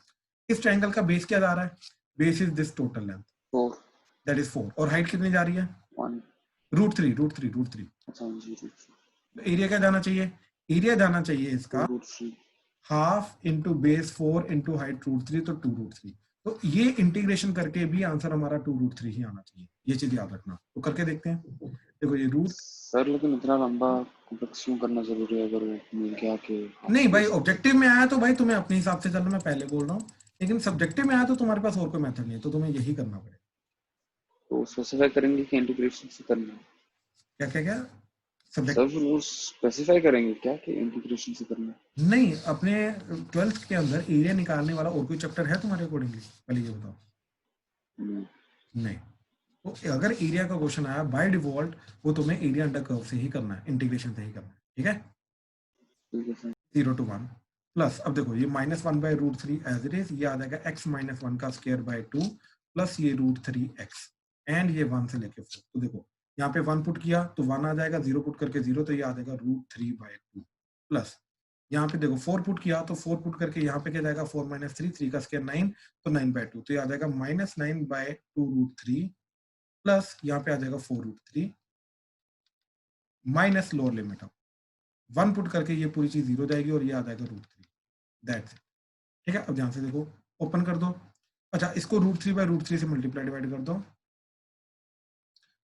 इस ट्रायंगल का बेस क्या जा रहा है? Base is this total length, 4 that is 4, और हाइट कितनी जा रही है? 1 √3। अच्छा 0 तो एरिया क्या जाना चाहिए? एरिया जाना चाहिए इसका √3 half into base 4 into height √3, तो 2√3। तो ये इंटीग्रेशन करके भी आंसर हमारा 2√3 ही आना चाहिए, ये चीज याद रखना। तो करके देखते हैं, देखो ये रूट, सर लेकिन इतना लंबा कॉम्प्लेक्स क्यों करना जरूरी है? अगर वो मिल गया कि नहीं भाई, ऑब्जेक्टिव में आया तो भाई तुम्हें अपने हिसाब से चलना, मैं पहले बोल रहा हूँ, लेकिन सब्जेक्टिव में आया तो तुम्हारे पास और कोई मेथड नहीं है, तो तुम्हें यही करना पड़ेगा। तो स्पेसिफाई करेंगे कि इंटीग्रेशन से करना है? क्या क्या क्या? सब्जेक्ट सर वो स्पेसिफाई करेंगे क्या कि इंटीग्रेशन से करना है? नहीं, अपने 12th के अंदर एरिया निकालने वाला और कोई चैप्टर है तुम्हारे अकॉर्डिंगली? पहले ये बताओ। नहीं, तो अगर एरिया का क्वेश्चन आया बाय डिफॉल्ट, वो तुम्हें एरिया अंडर कर्व से ही करना है, इंटीग्रेशन से ही करना है, ठीक है? ठीक है सर। 0 to 1 प्लस, अब देखो ये -1/√3 एज इट इज, ये आ जाएगा x - 1 का स्क्वायर बाय 2 प्लस ये √3x एंड ये 1 से लेके 4। तो देखो यहाँ पे 1 पुट किया तो 1 आ जाएगा, 0 पुट करके 0, तो ये आ जाएगा √3/2 प्लस, यहाँ पे देखो 4 पुट किया तो 4 पुट करके यहाँ पे क्या जाएगा? 4 - 3, 3 का स्क्वायर 9, तो 9/2, तो ये आ जाएगा -9/2√3 प्लस यहाँ पे आ जाएगा 4√3 minus lower limit of 1 put करके ये पूरी चीज 0 जाएगी और ये आ जाएगा √3, दैट्स इट। ठीक है, अब ध्यान से देखो, ओपन कर दो। अच्छा, इसको √3/√3 से मल्टीप्लाई डिवाइड कर दो,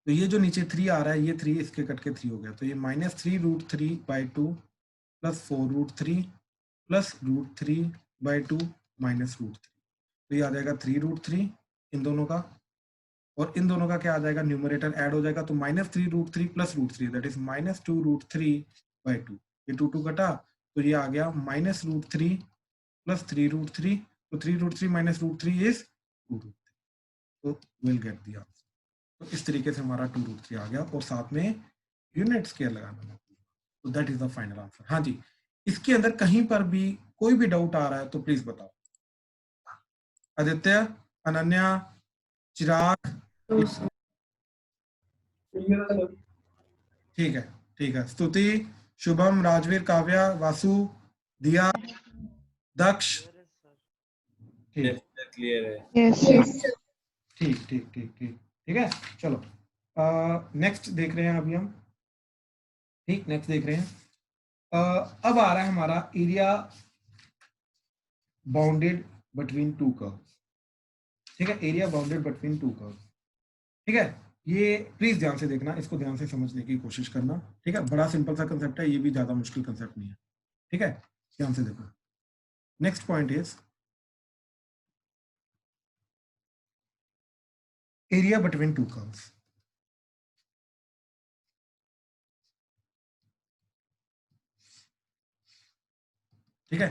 तो ये जो नीचे 3 आ रहा है, ये 3 इसके कट के 3 हो गया, तो ये -3√3/2 प्लस 4√3 प्लस √3/2 माइनस √3, तो ये आ जाएगा 3√3 इन दोनों का, और इन दोनों का क्या आ जाएगा? न्यूमरेटर ऐड हो जाएगा, तो -3√3 प्लस √3 दैट इज -2√3/2, ये 2 कटा, तो ये आ गया -√3 प्लस 3√3, तो 3√3 माइनस √3 इज 2√3, तो विल गेट द आंसर। तो इस तरीके से हमारा 2√3 आ गया, और साथ में यूनिट स्केयर लगाना है, तो that is the final answer. हाँ जी, इसके अंदर कहीं पर भी कोई भी डाउट आ रहा है तो प्लीज बताओ। आदित्य, अनन्या, चिराग, ठीक है, ठीक है, स्तुति, शुभम, राजवीर, काव्या, वासु, दिया, दक्ष, ठीक क्लियर है। ठीक ठीक ठीक ठीक ठीक है, चलो नेक्स्ट देख रहे हैं अभी हम। ठीक, नेक्स्ट देख रहे हैं। अब आ रहा है हमारा area bounded between two curves. ठीक है, area bounded between two curves. ठीक है, ये प्लीज ध्यान से देखना, इसको ध्यान से समझने की कोशिश करना। ठीक है, बड़ा सिंपल सा कंसेप्ट है, ये भी ज्यादा मुश्किल कंसेप्ट नहीं है। ठीक है, ध्यान से देखो। Next point is area between two curves. ठीक है,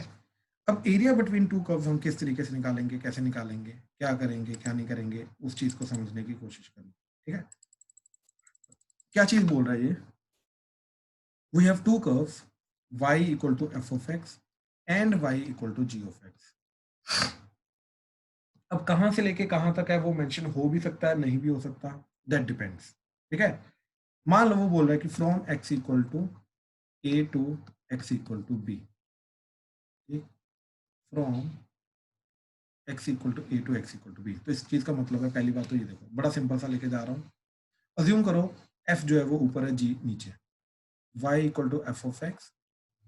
अब एरिया बिटवीन टू कर्व्स हम किस तरीके से निकालेंगे, कैसे निकालेंगे, क्या करेंगे, क्या नहीं करेंगे, उस चीज को समझने की कोशिश करनी। ठीक है, क्या चीज बोल रहा है ये? We have two curves y equal to f of x and y equal to g of x। अब कहां से लेके कहां तक है वो मेंशन हो भी सकता है, नहीं भी हो सकता, दैट डिपेंड्स। ठीक है, मान लो वो बोल रहा है कि from x equal to a to x equal to b, from x equal to a to x equal to b। तो इस चीज का मतलब है, पहली बात तो ये देखो, बड़ा सिंपल सा लेके जा रहा हूँ। अज्यूम करो f जो है वो ऊपर है, g नीचे, y equal to f of x,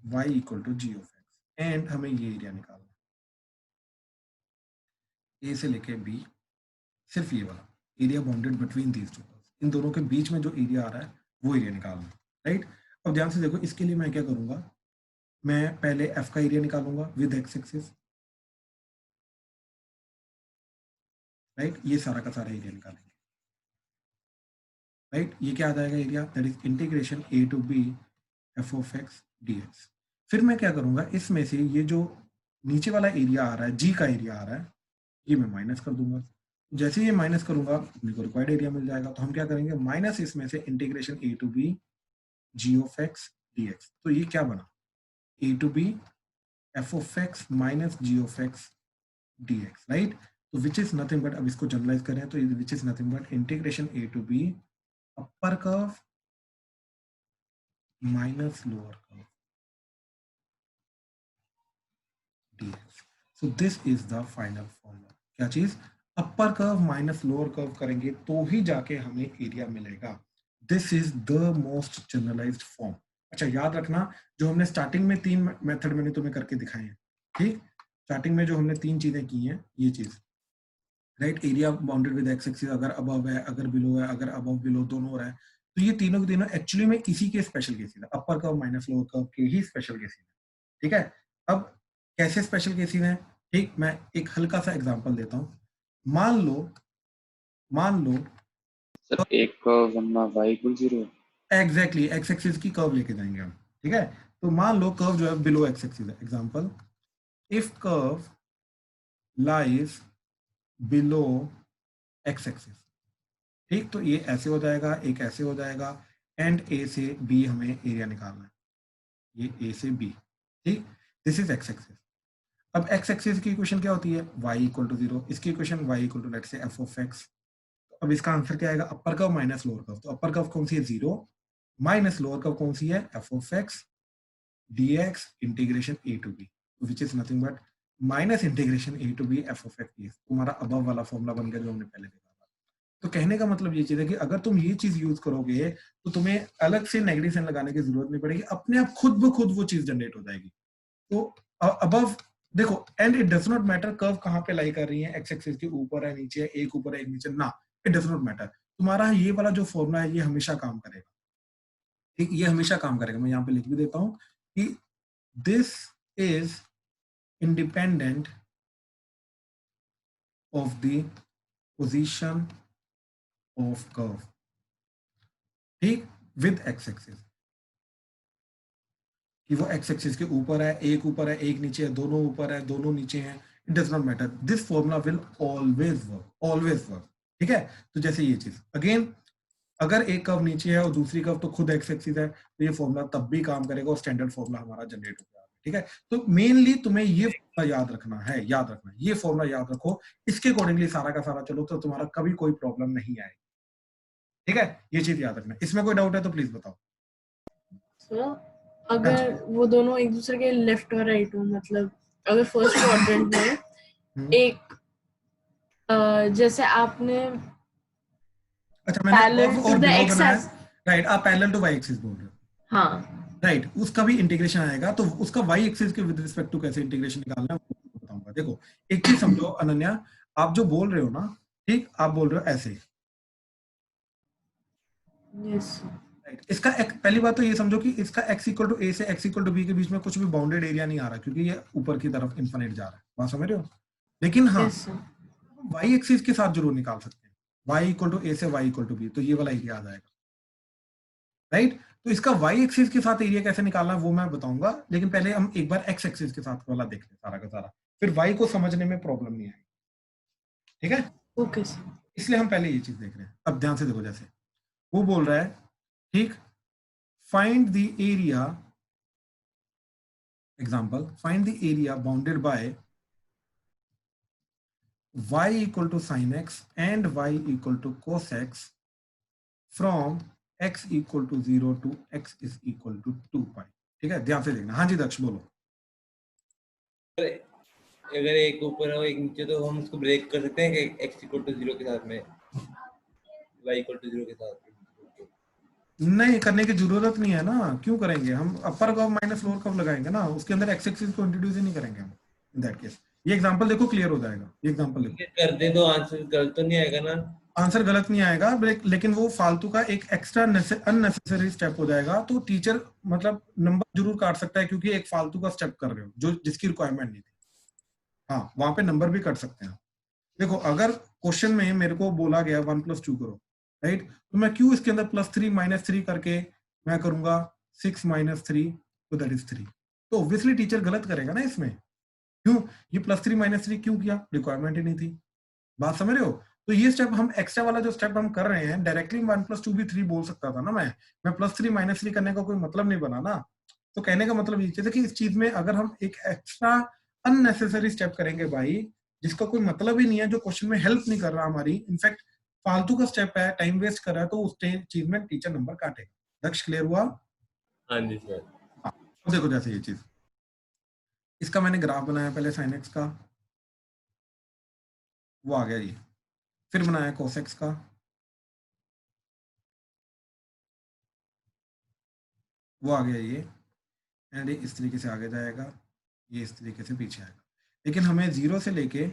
y equal to g of x and हमें ये एरिया निकालना है a से लेके b, सिर्फ ये वाला area bounded between these two curves, इन दोनों के बीच में जो एरिया आ रहा है वो एरिया निकालना है, राइट। अब ध्यान से देखो, इसके लिए मैं क्या करूंगा, मैं पहले f का एरिया निकालूंगा विद x एक्सिस, राइट, ये सारा का सारा एरिया निकालेंगे, राइट। ये क्या आ जाएगा area, that is integration a to b f of x dx। फिर मैं क्या करूंगा, इसमें से ये जो नीचे वाला एरिया आ रहा है, g का एरिया आ रहा है, ये मैं माइनस कर दूंगा। जैसे ये माइनस करूंगा अपने को रिक्वायर्ड एरिया मिल जाएगा। तो हम क्या करेंगे, माइनस इसमें से integration a to b g of x dx। तो ये क्या बना, a to b f of x minus g of x dx, right. तो विच इज नथिंग बट, अब इसको जनरलाइज करें तो which is nothing but integration a to b upper curve minus lower curve dx। So this is the final formula. क्या चीज, upper curve minus lower curve करेंगे तो ही जाके हमें एरिया मिलेगा। This is the most generalized form. अच्छा याद रखना, जो हमने स्टार्टिंग में 3 मेथड मैंने तुम्हें करके दिखाए हैं, ठीक, स्टार्टिंग में जो हमने 3 चीजें की हैं, ये चीज, right, area bounded with x axis, अगर अबव है, अगर बिलो है, अगर अबव बिलो दोनों हो रहा है, तो ये तीनों के तीनों एक्चुअली में इसी के स्पेशल केसेस है, अपर कर्व माइनस लोअर कर्व के ही स्पेशल केसेस है, ठीक है। अब कैसे स्पेशल केसेस हैं, ठीक, मैं एक हल्का सा एग्जांपल देता हूं। मान लो सर एक कर्व हमने y equal 0 exactly x axis की कर्व लेके जाएंगे हम, ठीक है। तो मान लो कर्व जो है बिलो एक्स एक्सिस है, example, if curve lies below x axis, ठीक, तो ये ऐसे हो जाएगा, एक ऐसे हो जाएगा, एंड ए से बी हमें एरिया निकालना है, ये ए से बी, ठीक, दिस इज एक्स एक्सिस। अब एक्स एक्सिस की इक्वेशन क्या होती है, y इक्वल टू 0, इसकी equation y equal to let say f of x। अब इसका आंसर क्या आएगा, upper curve minus lower curve. तो अपर कर्व कौन सी है, 0, माइनस लोअर कर्व कौन सी है, f of x dx integration a to b, which is nothing but minus integration a to b f of x dx। तुम्हारा above वाला formula बन गया जो हमने पहले देखा था। तो कहने का मतलब ये चीज है कि अगर तुम ये चीज यूज करोगे तो तुम्हें अलग से नेगेटिव साइन लगाने की जरूरत नहीं पड़ेगी, अपने आप खुद ब खुद वो चीज जनरेट हो जाएगी। तो अबव देखो, and it does not matter curve कहाँ पे लाई कर रही है, एक्स एक्सिस के ऊपर है, नीचे है, एक ऊपर है एक नीचे, ना, इट डज नॉट मैटर। तुम्हारा ये वाला जो फॉर्मूला है ये हमेशा काम करेगा, ठीक, ये हमेशा काम करेगा। मैं यहाँ पे लिख भी देता हूँ कि this is independent of the position of curve, ठीक, विद एक्स एक्सिस, कि वो एक्स एक्सिस के ऊपर है, एक नीचे है, दोनों ऊपर है, दोनों नीचे हैं, it does not matter, this formula will always work, ठीक है। तो जैसे ये चीज अगेन, अगर एक कर्व नीचे है और दूसरी कर्व तो खुद एक्स एक्सिस है, तो ये फॉर्मूला तब भी काम करेगा और स्टैंडर्ड फॉर्मूला हमारा जनरेट हो जाएगा, ठीक है। तो मेनली तुम्हें ये फॉर्मूला याद रखना है, ये फॉर्मूला याद रखो, इसके अकॉर्डिंगली सारा का सारा चलो, तो तुम्हारा कभी कोई प्रॉब्लम नहीं आएगी, ठीक है। ये चीज याद रखना। इसमें कोई डाउट है तो प्लीज बताओ। सो अगर वो दोनों एक दूसरे के लेफ्ट और राइट हो, मतलब अगर फर्स्ट क्वाड्रेंट में एक जैसे आपने अच्छा, मैंने पैरेलल above टू और द below एक्स बनाया, राइट, आप पैरेलल टू y एक्सिस बोल रहे हो, हाँ, राइट, उसका भी इंटीग्रेशन आएगा। तो उसका y एक्सिस के विद रिस्पेक्ट टू कैसे इंटीग्रेशन निकालना है वो बताऊंगा। देखो एक चीज समझो अनन्या, आप जो बोल रहे हो ना, ठीक, आप बोल रहे हो ऐसे, यस, राइट। इसका पहली बात तो ये समझो कि इसका x इक्वल टू a से x इक्वल टू b के बीच में कुछ भी बाउंडेड एरिया नहीं आ रहा, क्योंकि ये ऊपर की तरफ इन्फिनिट जा रहा है, बात समझ रहे हो। लेकिन हाँ, यस y एक्सिस के साथ जरूर निकाल सकते हैं, y इक्वल टू a से y इक्वल टू b, तो ये वाला एरिया आ जाएगा, राइट। तो इसका y एक्सिस के साथ एरिया कैसे निकालना है वो मैं बताऊंगा, लेकिन पहले हम एक बार x एक्सिस के साथ वाला देख लें सारा का सारा, फिर y को समझने में प्रॉब्लम नहीं आएगी, ठीक है। ओके सर, इसलिए हम पहले ये चीज देख रहे हैं। अब ध्यान से देखो, जैसे वो बोल रहा है, ठीक, find the area, example, find the area bounded by y equal to sin x and y equal to cos x from x equal to 0 to x is equal to 2 pi, ठीक है। ध्यान से देखना। हाँ जी दक्ष बोलो। अगर एक ऊपर है और एक नीचे, तो हम उसको ब्रेक कर सकते हैं कि x इक्वल टू 0 के साथ में y इक्वल टू 0 के साथ। नहीं करने की जरूरत नहीं है ना, क्यों करेंगे हम, अपर कर्व माइनस लोअर कर्व लगाएंगे ना, उसके अंदर एक्स एक्सिस को इंट्रोड्यूस ही नहीं करेंगे हम इन दैट केस। ये एग्जांपल देखो क्लियर हो जाएगा, ये एग्जांपल देखो। ये कर दे तो आंसर गलत तो नहीं आएगा ना? आंसर गलत नहीं आएगा, लेकिन वो फालतू का एक एक्स्ट्रा अननेसेसरी स्टेप हो जाएगा, तो टीचर मतलब नंबर जरूर काट सकता है, क्योंकि एक फालतू का स्टेप कर रहे हो जो जिसकी रिक्वायरमेंट नहीं थी। हाँ, वहां पे नंबर भी कट सकते हैं। देखो अगर क्वेश्चन में मेरे को बोला गया 1+2 करो, राइट, तो मैं क्यों इसके अंदर +3 -3 करके मैं करूंगा 6 - 3, तो दैट इज 3। तो ऑब्वियसली टीचर गलत करेगा ना इसमें, क्यों, ये +3 -3 क्यों किया, रिक्वायरमेंट ही नहीं थी। बात समझ रहे हो? तो ये स्टेप हम एक्स्ट्रा वाला जो स्टेप हम कर रहे हैं, डायरेक्टली 1+2 भी 3 बोल सकता था ना मैं +3 -3 करने का कोई मतलब नहीं बना ना। तो कहने का मतलब ये है कि इस चीज में अगर हम एक एक्स्ट्रा अननेसेसरी स्टेप करेंगे भाई, जिसका कोई मतलब ही नहीं है, जो क्वेश्चन में हेल्प नहीं कर रहा हमारी, इनफैक्ट फालतू का स्टेप है, टाइम वेस्ट कर रहा है, तो उस चीज में टीचर नंबर काटेगा। दक्ष क्लियर हुआ? हाँ जी सर। अब देखो जैसे ये चीज, इसका मैंने ग्राफ बनाया पहले sin x का, वो आ गया ये, फिर बनाया cos x का, वो आ गया ये, एंड इस तरीके से आगे जाएगा, ये इस तरीके से पीछे आएगा। लेकिन हमें 0 से लेके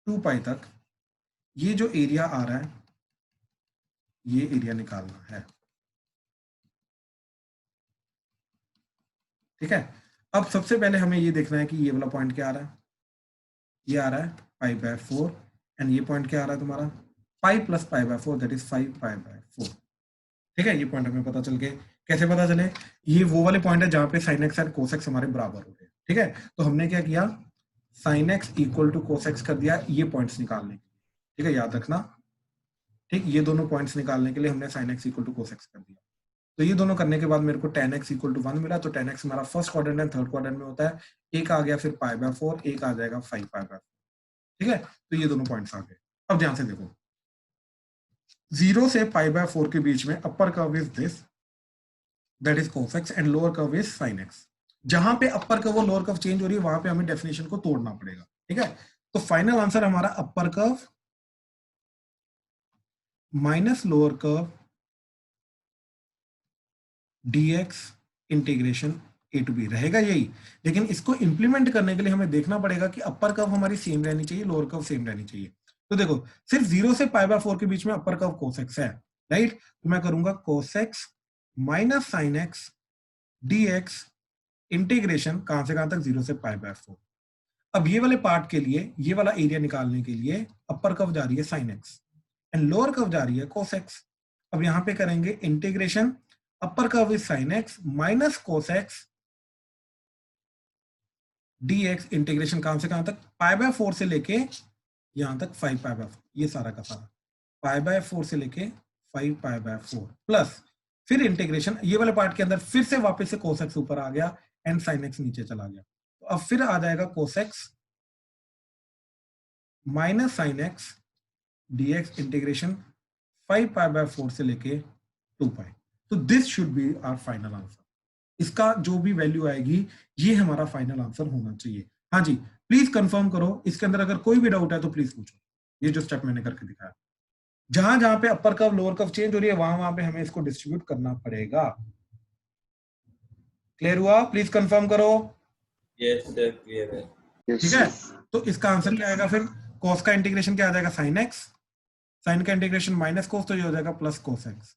2π तक ये जो एरिया आ रहा है, ये एरिया निकालना है, ठीक है। अब सबसे पहले हमें ये देखना है कि ये वाला पॉइंट क्या आ रहा है, ये आ रहा है π/4, एंड ये पॉइंट क्या आ रहा है तुम्हारा π + π/4, दैट इज 5π/4, ठीक है। ये पॉइंट हमें पता चल गए। कैसे पता चले? ये वो वाले पॉइंट है जहां पे sin x और cos x हमारे बराबर हो गए, ठीक है। तो हमने क्या किया, sin x = cos x कर दिया, ये पॉइंट्स निकालने के लिए, ठीक है, याद रखना, ठीक। ये दोनों पॉइंट्स निकालने के लिए हमने sin x = cos x कर दिया। तो ये दोनों करने के बाद मेरे को tan x = 1 मिला, तो tan x हमारा first quadrant and third quadrant में होता है, एक आ गया फिर π/4, एक आ जाएगा 5π/4, ठीक है। तो ये दोनों पॉइंट्स आ गए। अब ध्यान से देखो, 0 से π/4 के बीच में अपर curve is this, that is cos x, and lower curve is sin x। जहां पे अपर कर्व और लोअर कर्व चेंज हो रही है, वहां पे हमें डेफिनेशन को तोड़ना पड़ेगा, ठीक है। तो फाइनल आंसर हमारा अपर curve minus lower curve dx integration a to b रहेगा यही। लेकिन इसको इंप्लीमेंट करने के लिए हमें देखना पड़ेगा कि अपर कर्व हमारी सेम रहनी चाहिए, लोअर कर्व सेम रहनी चाहिए। तो देखो सिर्फ 0 से π/4 के बीच में अपर कर्व cos x है, राइट। तो मैं करूंगा cos x - sin x dx integration कहां से कहां तक, 0 से π/4। अब ये वाले पार्ट के लिए, ये वाला एरिया निकालने के लिए अपर कर्व जा रही है sin x and lower curve जा रही है cos x। अब यहां पे करेंगे integration, upper curve is sin x minus cos x dx integration कहां से कहां तक, π/4 से लेके यहां तक 5π/4, ये सारा का सारा π/4 से लेके 5π/4 प्लस फिर इंटीग्रेशन, ये वाले पार्ट के अंदर फिर से वापस से cos x ऊपर आ गया एंड sin x नीचे चला गया। तो अब फिर आ जाएगा cos x माइनस sin x dx इंटीग्रेशन 5π/4 से लेके 2π। तो this should be our final answer. इसका जो भी वैल्यू आएगी, ये हमारा फाइनल आंसर होना चाहिए। हाँ जी, प्लीज कंफर्म करो, इसके अंदर अगर कोई भी डाउट है तो प्लीज पूछो। ये जो स्टेप मैंने करके दिखाया, जहां जहां पे upper curve lower curve change हो रही है, वहां वहां पे हमें इसको डिस्ट्रीब्यूट करना पड़ेगा। क्लियर हुआ? प्लीज कंफर्म करो। यस सर, क्लियर है। ठीक है, तो इसका आंसर क्या आएगा फिर, cos का इंटीग्रेशन क्या आ जाएगा, sin x, sin का इंटीग्रेशन माइनस cos, तो ये हो जाएगा प्लस cos x,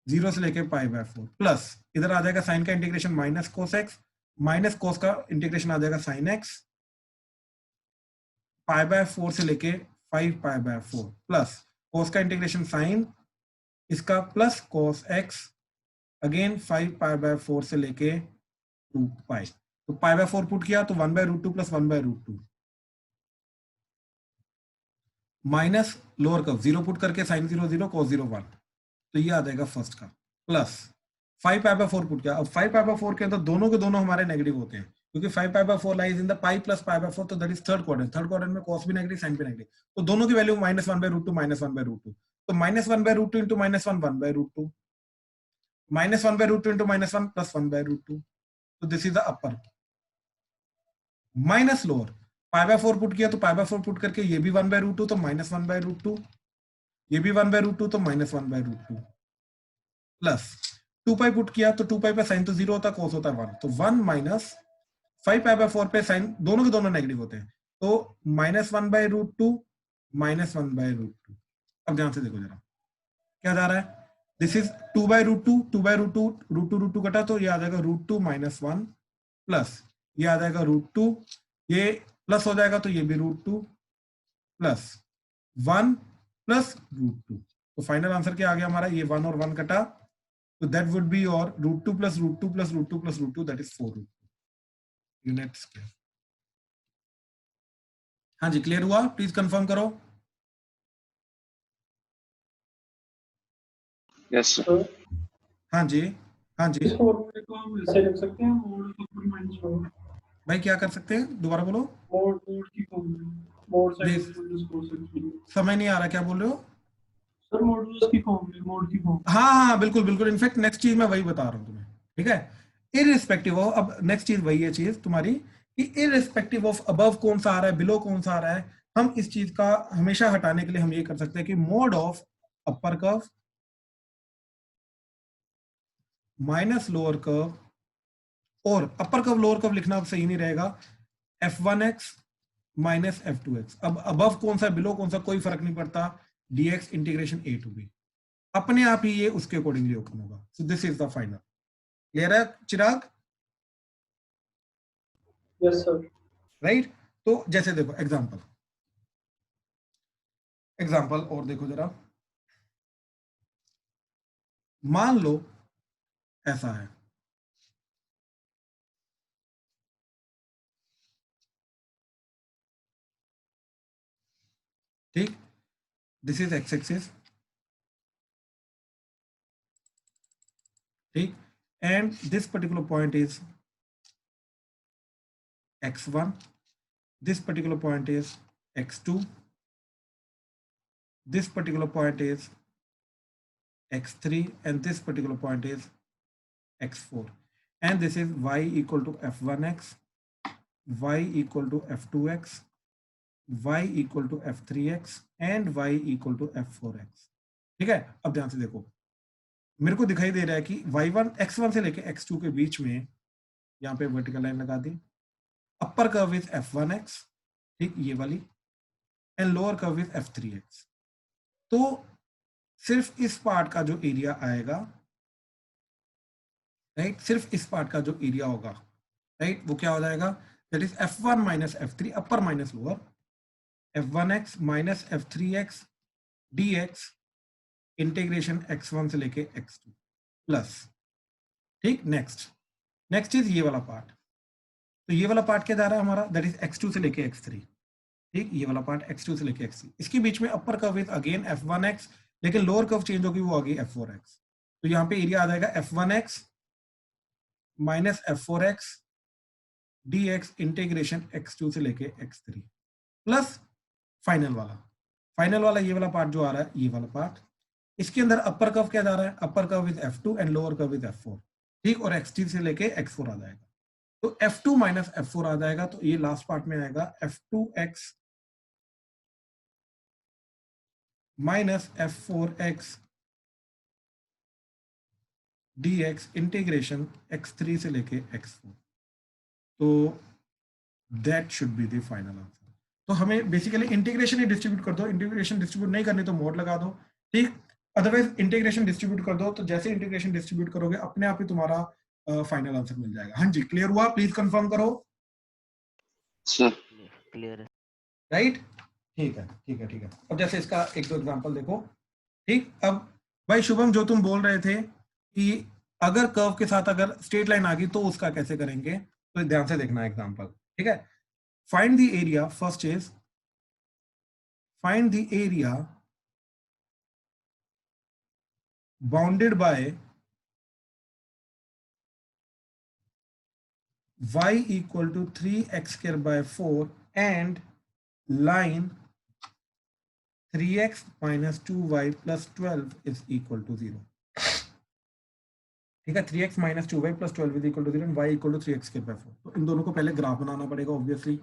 0 से लेके π/4 प्लस इधर आ जाएगा sin का integration minus cos x, minus cos का इंटीग्रेशन आ जाएगा sin x, π/4 से लेके 5π/4 प्लस cos का इंटीग्रेशन sin, इसका प्लस cos x अगेन 5π/4 से लेके 2π। तो π/4 पुट किया तो 1/√2 plus 1/√2 minus lower curve 0 put करके sin 0 0 cos 0 1, तो ये आ जाएगा फर्स्ट का प्लस 5π/4 पुट किया। अब 5π/4 के अंदर दोनों के दोनों हमारे नेगेटिव होते हैं, क्योंकि 5π/4 lies in the pi plus π/4, तो that is third quadrant. Third quadrant में cos भी नेगेटिव, sin भी नेगेटिव, तो दोनों की वैल्यू -1/√2 -1/√2, तो -1/√2 इंटू -1 1/√2, -1/√2 इंटू -1 प्लस 1/√2, तो this is the upper minus lower. π/4 put किया तो π/4 पुट करके ये भी 1/√2, तो -1/√2, ये भी 1/√2, तो -1/√2, प्लस 2 पाई पुट किया तो 2 पाई पे साइन तो 0 होता है, cos होता है 1, तो 1 माइनस 5 पाई बाय 4 पे साइन दोनों के दोनों नेगेटिव होते हैं, तो -1/√2 -1/√2। अब ध्यान से देखो जरा क्या जा रहा है, दिस इज 2/√2, 2/√2, √2 कटा तो ये आ जाएगा √2 - 1 प्लस ये आ जाएगा √2, ये प्लस हो जाएगा तो ये भी √2 प्लस 1 प्लस √2, तो फाइनल आंसर क्या आ गया हमारा, ये 1 और 1 कटा, तो दैट वुड बी और √2 plus √2 plus √2 plus √2, that is 4 unit square. हाँ जी, क्लियर हुआ? प्लीज कंफर्म करो। Yes sir. हाँ जी, हाँ जी इस फॉर्मूले को हम ऐसे लिख सकते हैं, मोड ऊपर माइनस मोड। भाई क्या कर सकते हैं, दोबारा बोलो। मोड की formula, mod Yes. Sine minus cos. समझ नहीं आ रहा, क्या बोल रहे हो? सर मॉडुलस की फॉर्मूला, मोड की फॉर्मूला। हाँ हाँ बिल्कुल बिल्कुल, इनफैक्ट नेक्स्ट चीज मैं वही बता रहा हूँ तुम्हें, ठीक है, इररिस्पेक्टिव ऑफ, अब नेक्स्ट चीज वही है चीज तुम्हारी कि इररिस्पेक्टिव ऑफ अबव कौन सा आ रहा है बिलो कौन सा आ रहा है, हम इस चीज का हमेशा हटाने के लिए हम ये कर सकते हैं कि mode of upper curve minus lower curve, और अपर कर्व लोअर कर्व लिखना अब सही नहीं रहेगा, f1x माइनस f2x। अब अबव कौन सा बिलो कौन सा कोई फर्क नहीं पड़ता, dx integration a to b, अपने आप ही ये उसके अकॉर्डिंगली ओपन होगा। So this is the final. Clear है चिराग? Yes sir. राइट, तो जैसे देखो एग्जांपल और देखो जरा, मान लो ऐसा है, ठीक, दिस इज एक्स एक्सिस, ठीक, and this particular point is x1, this particular point is x2, this particular point is x3, and this particular point is x4, and this is y equal to f1x, y equal to f2x, y equal to f3x, and y equal to f4x। ठीक है, अब ध्यान से देखो, मेरे को दिखाई दे रहा है कि y1 x1 से लेके x2 के बीच में यहाँ पे वर्टिकल लाइन लगा दी, अपर कर्व इज f1x, ठीक, ये वाली, and lower curve is f3x। तो सिर्फ इस पार्ट का जो एरिया आएगा, राइट, सिर्फ इस पार्ट का जो एरिया होगा, राइट, वो क्या हो जाएगा, that is f1 minus f3 upper minus lower, f1x minus f3x dx integration x1 से लेके x2 प्लस, ठीक, नेक्स्ट इज ये वाला पार्ट, तो ये वाला पार्ट क्या जा रहा है हमारा, दैट इज x2 से लेके x3, ठीक, ये वाला पार्ट x2 से लेके x3, इसके बीच में अपर कर्व इज अगेन f1x, लेकिन लोअर कर्व चेंज होगी, वो आ गई f4x, तो यहाँ पे एरिया आ जाएगा f1x minus f4x dx integration x2 से लेके x3 प्लस फाइनल वाला ये वाला पार्ट जो आ रहा है, ये वाला पार्ट, इसके अंदर अपर कर्व क्या जा रहा है, अपर curve is f2 and lower curve is f4, ठीक, और x3 से लेके x4 आ जाएगा, तो f2 माइनस f4 आ जाएगा, तो ये लास्ट पार्ट में आएगा f2x minus f4x dx integration x3 से लेके x4, तो that should be the final answer. तो हमें बेसिकली इंटीग्रेशन ही डिस्ट्रीब्यूट कर दो, इंटीग्रेशन डिस्ट्रीब्यूट नहीं करनी तो मोड लगा दो, ठीक, अदरवाइज इंटीग्रेशन डिस्ट्रीब्यूट कर दो, तो जैसे इंटीग्रेशन डिस्ट्रीब्यूट करोगे अपने आप ही तुम्हारा फाइनल आंसर मिल जाएगा। हाँ जी, क्लियर हुआ? प्लीज कंफर्म करो। सर क्लियर है। राइट, ठीक है। अब जैसे इसका एक दो एग्जांपल देखो, ठीक, अब भाई शुभम जो तुम बोल रहे थे कि अगर कर्व के साथ अगर स्ट्रेट लाइन आ गई तो उसका कैसे करेंगे, तो ध्यान से देखना एग्जांपल, ठीक है, find the area, first is find the area bounded by y equal to 3x square by 4 and line 3x minus 2y plus 12 is equal to 0। ठीक है, 3x minus 2y plus 12 is equal to 0 and y equal to 3x square by 4। तो इन दोनों को पहले graph बनाना पड़ेगा obviously,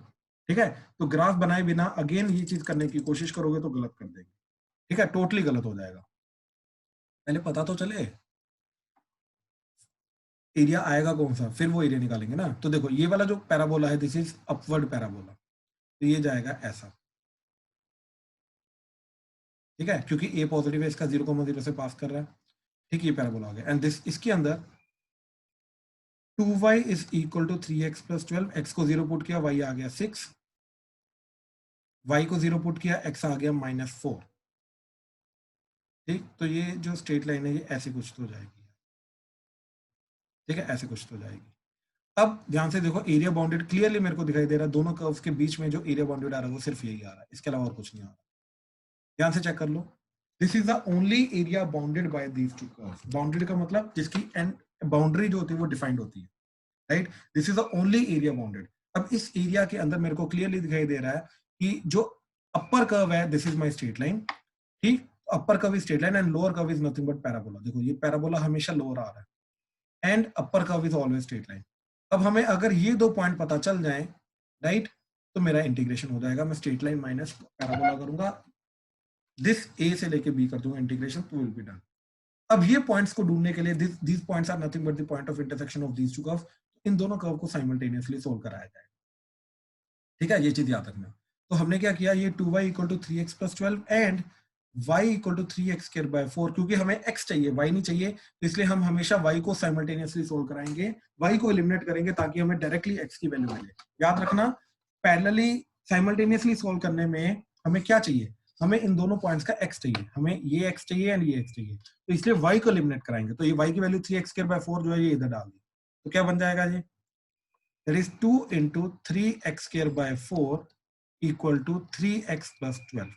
ठीक है, तो ग्राफ बनाए बिना अगेन ये चीज करने की कोशिश करोगे तो गलत कर देंगे, ठीक है, टोटली गलत हो जाएगा, पहले पता तो चले। एरिया आएगा कौन सा, फिर वो एरिया निकालेंगे ना। तो देखो ये वाला जो पैराबोला है दिस इज अपवर्ड पैराबोला, तो ये जाएगा ऐसा, ठीक है, क्योंकि ए पॉजिटिव है, इसका 0,0 से पास कर रहा है, ठीक, ये पैराबोला आ गया। एंड दिस इसके अंदर 2y is equal to 3x plus 12, x को 0 पुट किया, y आ गया 6, y को 0 पुट किया, x आ गया -4, ठीक। तो ये जो स्ट्रेट लाइन है ये ऐसे कुछ तो जाएगी, ठीक है, ऐसे कुछ तो जाएगी। अब ध्यान से देखो, एरिया बाउंडेड क्लियरली मेरे को दिखाई दे रहा है, दोनों कर्व्स के बीच में जो एरिया बाउंडेड आ रहा है वो सिर्फ यही आ रहा है, इसके अलावा और कुछ नहीं आ रहा। ध्यान से चेक कर लो, this is the only area bounded by these two curves. Bounded का मतलब जिसकी एंड बाउंड्री जो होती है वो डिफाइंड होती है, right, this is the only area bounded. अब इस एरिया के अंदर मेरे को क्लियरली दिखाई दे रहा है कि जो अपर कर्व है this is my straight line, ठीक, upper curve is straight line and lower curve is nothing but parabola. देखो ये पैराबोला हमेशा लोअर आ रहा है and upper curve is always straight line. अब हमें अगर ये दो पॉइंट पता चल जाए, राइट, तो मेरा इंटीग्रेशन हो जाएगा। मैं स्ट्रेट लाइन माइनस पैराबोला करूंगा, दिस ए से लेके बी कर दूंगा इंटीग्रेशन, तो विल बी डन। अब ये पॉइंट्स को ढूंढने के लिए these points are nothing but the point of intersection of these two curve, इन दोनों कर्व को साइमल्टेनियसली सोल्व कराया जाएगा, ठीक है, ये चीज याद रखना। तो हमने क्या किया, ये 2y equal to 3x plus 12 and y equal to 3x square by 4, क्योंकि हमें x चाहिए y नहीं चाहिए, तो इसलिए हम हमेशा y को साइमल्टेनियसली सोल्व कराएंगे, y को एलिमिनेट करेंगे ताकि हमें डायरेक्टली x की वैल्यू मिले। याद रखना, पैरेलली साइमल्टेनियसली सोल्व करने में हमें क्या चाहिए, हमें इन दोनों पॉइंट्स का x चाहिए, हमें ये x चाहिए एंड ये x चाहिए, तो इसलिए y को एलिमिनेट कराएंगे। तो ये y की वैल्यू 3x स्क्वायर बाय 4 जो है ये इधर डाल दी, तो क्या बन जाएगा ये, that is 2 into 3x square by 4 equal to 3x plus 12।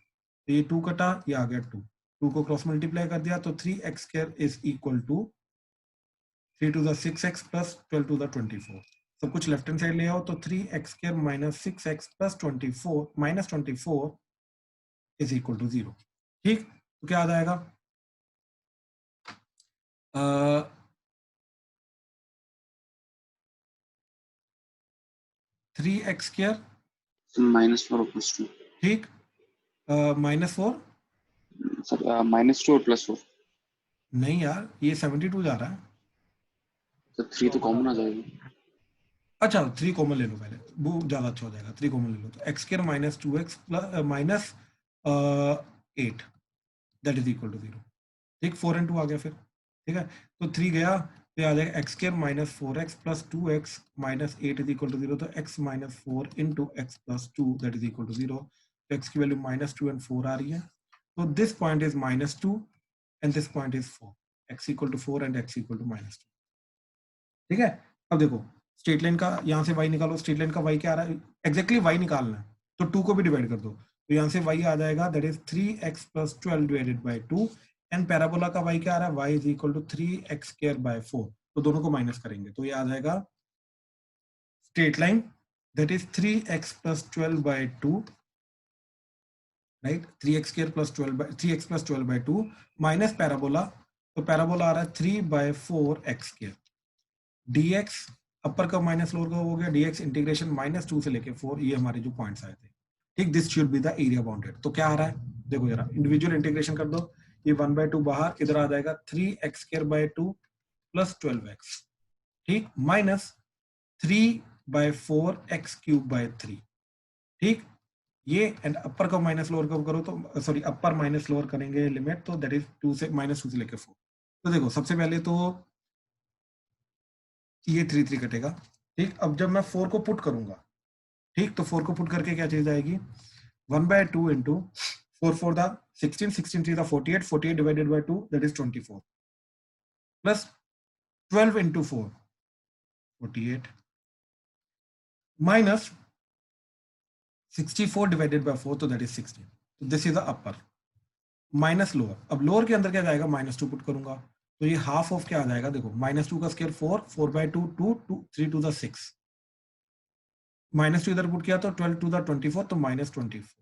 तो ये 2 कटा, ये आ गया 2, 2 को क्रॉस मल्टीप्लाई कर दिया, तो 3x square is equal to 3 to the 6x plus 12 to the 24। सब कुछ लेफ्ट हैंड साइड ले आओ, तो 3x square minus 6x plus 24 minus 24 is equal to 0, ठीक। तो क्या आ जाएगा, 3x स्क्वायर -4 प्लस 2, ठीक, -4 सर -2 और +4, नहीं यार, ये 72 जा रहा है। तो 3 तो कॉमन आ जाएगा। अच्छा 3 कॉमन ले लो पहले, वो ज्यादा अच्छा हो जाएगा, 3 कॉमन ले लो, तो x square minus 2x plus minus 8 that is equal to 0, ठीक, 4 and 2 आ गया फिर, ठीक है, तो 3 गया, तो आ जाएगा x square minus 4x plus 2x minus 8 is equal to 0, तो x minus 4 into x plus 2 that is equal to 0, तो x की वैल्यू -2 and 4 आ रही है, तो this point is -2 and this point is 4, x equal to 4 and x equal to -2, ठीक है। अब देखो स्ट्रेट लाइन का यहाँ से y निकालो, स्ट्रेट लाइन का y क्या आ रहा है, एग्जैक्टली y निकालना है, तो 2 को भी डिवाइड कर दो, तो यहाँ से y आ जाएगा that is 3x plus 12 divided by 2 and parabola का y क्या आ रहा है, y is equal to 3x square by 4, तो दोनों को माइनस करेंगे, तो ये आ जाएगा straight line that is 3x plus 12 by 2, right, 3x square plus 12 by 2 minus parabola, तो पैराबोला आ रहा है 3 बाय 4x स्क्वायर, dx अपर का माइनस लोअर का हो गया, dx इंटीग्रेशन -2 से लेके 4, ये हमारे जो पॉइंट्स आए थे, ठीक, this should be the area bounded. तो क्या आ रहा है, देखो जरा इंडिविजुअल इंटीग्रेशन कर दो, ये 1/2 बाहर, इधर आ जाएगा 3x square by 2 plus 12x, ठीक, minus 3 bye 4x cube by 3, ठीक, ये एंड अपर का माइनस लोअर का करो, तो सॉरी अपर माइनस लोअर करेंगे लिमिट, तो दैट इज -2 से लेके 4। तो देखो सबसे पहले तो ये 3 कटेगा, ठीक, अब जब मैं 4 को पुट करूंगा, ठीक, तो 4 को पुट करके क्या चीज आएगी, 1/2 into 4 4 the 16 16 3 the 48 48 divided by 2 that is 24 plus 12 into 4 48 minus 64 divided by 4, तो दैट इज 16, तो this is the upper minus lower. अब लोअर के अंदर क्या जाएगा, -2 पुट करूंगा, तो ये हाफ ऑफ क्या आ जाएगा, देखो -2 का स्क्वायर 4 4/2 2 3 to the 6, -2 इधर पुट किया तो 12 to the 24, तो -24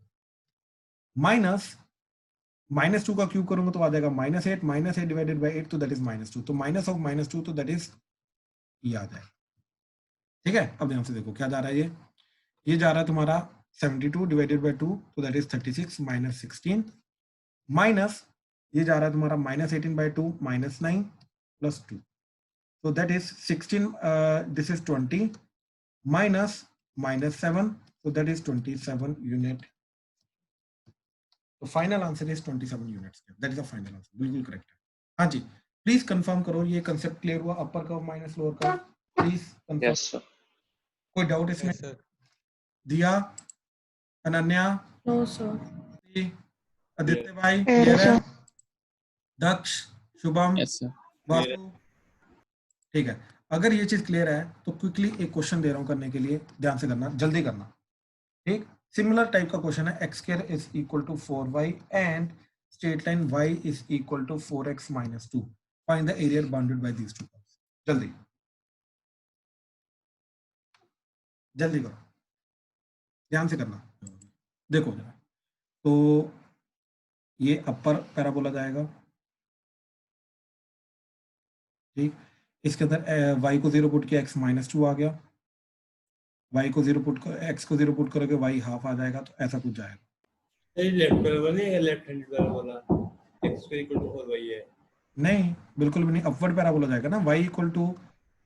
माइनस -2 का क्यूब करूंगा तो आ जाएगा -8 डिवाइडेड बाय 8, तो दैट इज -2, तो माइनस ऑफ -2, तो दैट इज ये आ जाएगा, ठीक है। अब ध्यान से देखो क्या जा रहा है, ये जा रहा है तुम्हारा 72 डिवाइडेड बाय 2, तो दैट इज 36 माइनस 16 माइनस ये जा रहा है तुम्हारा -18/2 -9 plus 2, so that is 16, this is 20 minus -7, so that is 27 unit. तो final answer is 27 units, that is the final answer, बिल्कुल करेक्ट है। हाँ जी, प्लीज कंफर्म करो ये कंसेप्ट क्लियर हुआ, अपर curve minus lower curve, please confirm. Yes sir. कोई doubt इसमें? Yes, sir. दिया, अनन्या, नो सर। आदित्य भाई क्लियर है? दक्ष, शुभम, यस सर। वासु, ठीक है। अगर ये चीज क्लियर है तो क्विकली एक क्वेश्चन दे रहा हूं करने के लिए, ध्यान से करना, जल्दी करना, ठीक। सिमिलर टाइप का क्वेश्चन है, x square is equal to 4y and straight line y is equal to 4x minus 2, find the area bounded by these two curves. जल्दी जल्दी करो, ध्यान से करना, देखो जरा। तो ये अपर पैराबोला जाएगा, ठीक। इसके अंदर y को 0 पुट किया, x माइनस 2 आ गया, y को 0 पुट कर, x को 0 पुट करोगे y हाफ आ जाएगा, तो ऐसा कुछ जाएगा। ये लेफ्ट पैराबोला नहीं है, left hand parabola x equal to 4y है। नहीं, बिल्कुल भी नहीं, अपवर्ड पैराबोला जाएगा ना, y equal to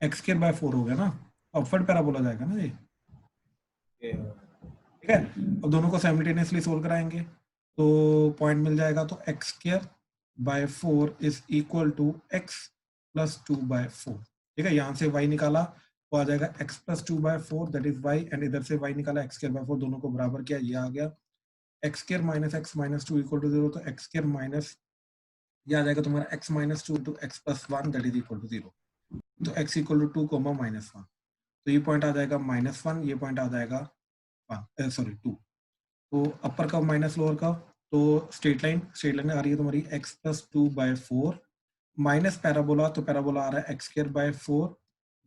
x square by 4 हो गया ना, अपवर्ड पैराबोला जाएगा ना ये, ठीक है। अब दोनों को साइमल्टेनियसली सोल्व कराएंगे तो पॉइंट मिल जाएगा, तो x square by 4 is equal to x plus 2 by 4, ठीक है। यहाँ से y निकाला तो आ जाएगा x plus 2 by 4, that is y, and इधर से y निकाला x स्क्वायर बाय 4, दोनों को बराबर किया, ये आ गया x square minus x minus 2 equal to 0, तो x स्क्वायर माइनस ये आ जाएगा तुम्हारा x minus 2 to x plus 1, that is equal to 0, तो x equal to 2 comma minus 1, तो ये पॉइंट आ जाएगा -1, ये पॉइंट आ जाएगा 2। तो upper curve minus lower curve, तो स्ट्रेट लाइन आ रही है तुम्हारी x plus 2 by 4 minus parabola, तो पैराबोला आ रहा है x square by 4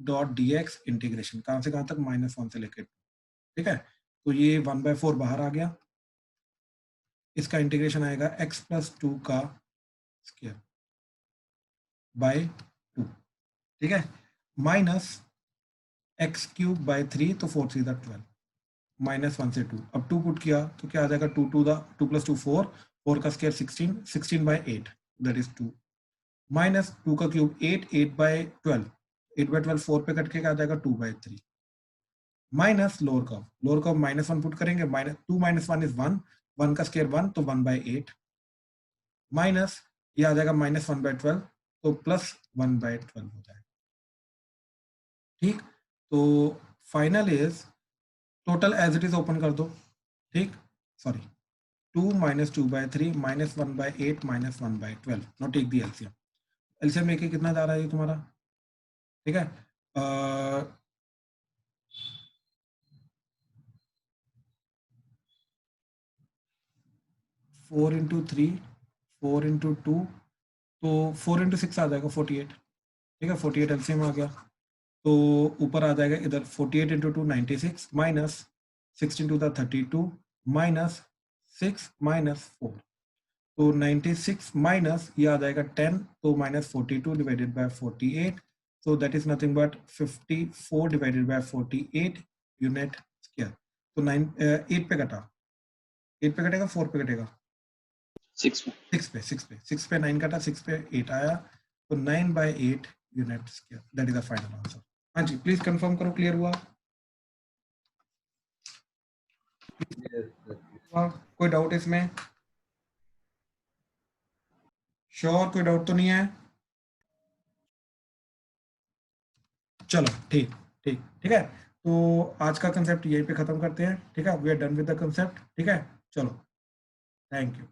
dot dx integration, कहां से कहां तक, -1 से लेकर, ठीक है। तो ये 1/4 बाहर आ गया, इसका इंटीग्रेशन आएगा x प्लस 2 का स्क्वायर बाय 2, ठीक है, माइनस x क्यूब बाय 3, तो 4 3 12, -1 से 2, अब 2 पुट किया तो क्या आ जाएगा, 2 प्लस 2 4, 4 का square 16, 16 by 8, that is 2, minus 2 का क्यूब 8, 8 बाय 12, 8 बाय 12 4 पे कट के आ जाएगा 2 by 3, minus lower curve -1 put करेंगे, -2 माइनस 1 इज 1, 1 का स्क्वायर 1, तो 1 बाय 8, माइनस ये आ जाएगा -1 बाय 12, तो प्लस 1 बाय 12 हो जाएगा, ठीक। तो final is total as it is open कर दो, ठीक, sorry 2 minus 2 by 3 minus 1 by 8 minus 1 by 12, not take the LCM, LCM लेके कितना जा रहा है ये तुम्हारा, ठीक है। 4 इंटू 3, 4 इंटू 2, तो 4 इंटू 6 आ जाएगा 48, ठीक है, 48 एलसीएम आ गया, तो ऊपर आ जाएगा इधर 48 into 2 96 minus 16 to the 32 minus 6 minus 4, तो 96 माइनस ये आ जाएगा 10, तो minus 42 divided by 48, so that is nothing but 54 divided by 48 unit square, तो 8 पे कटा, 8 पे कटेगा 4 पे कटेगा 6 पे 9 कटा, 6 पे 8 आया, तो 9 बाय 8 unit square, that is the final answer. हाँ जी, प्लीज कंफर्म करो, क्लियर हुआ? कोई डाउट इसमें? श्योर, कोई डाउट तो नहीं है? चलो ठीक है, तो आज का कंसेप्ट यहीं पे खत्म करते हैं, ठीक है, we are done with the concept, ठीक है, चलो, थैंक यू।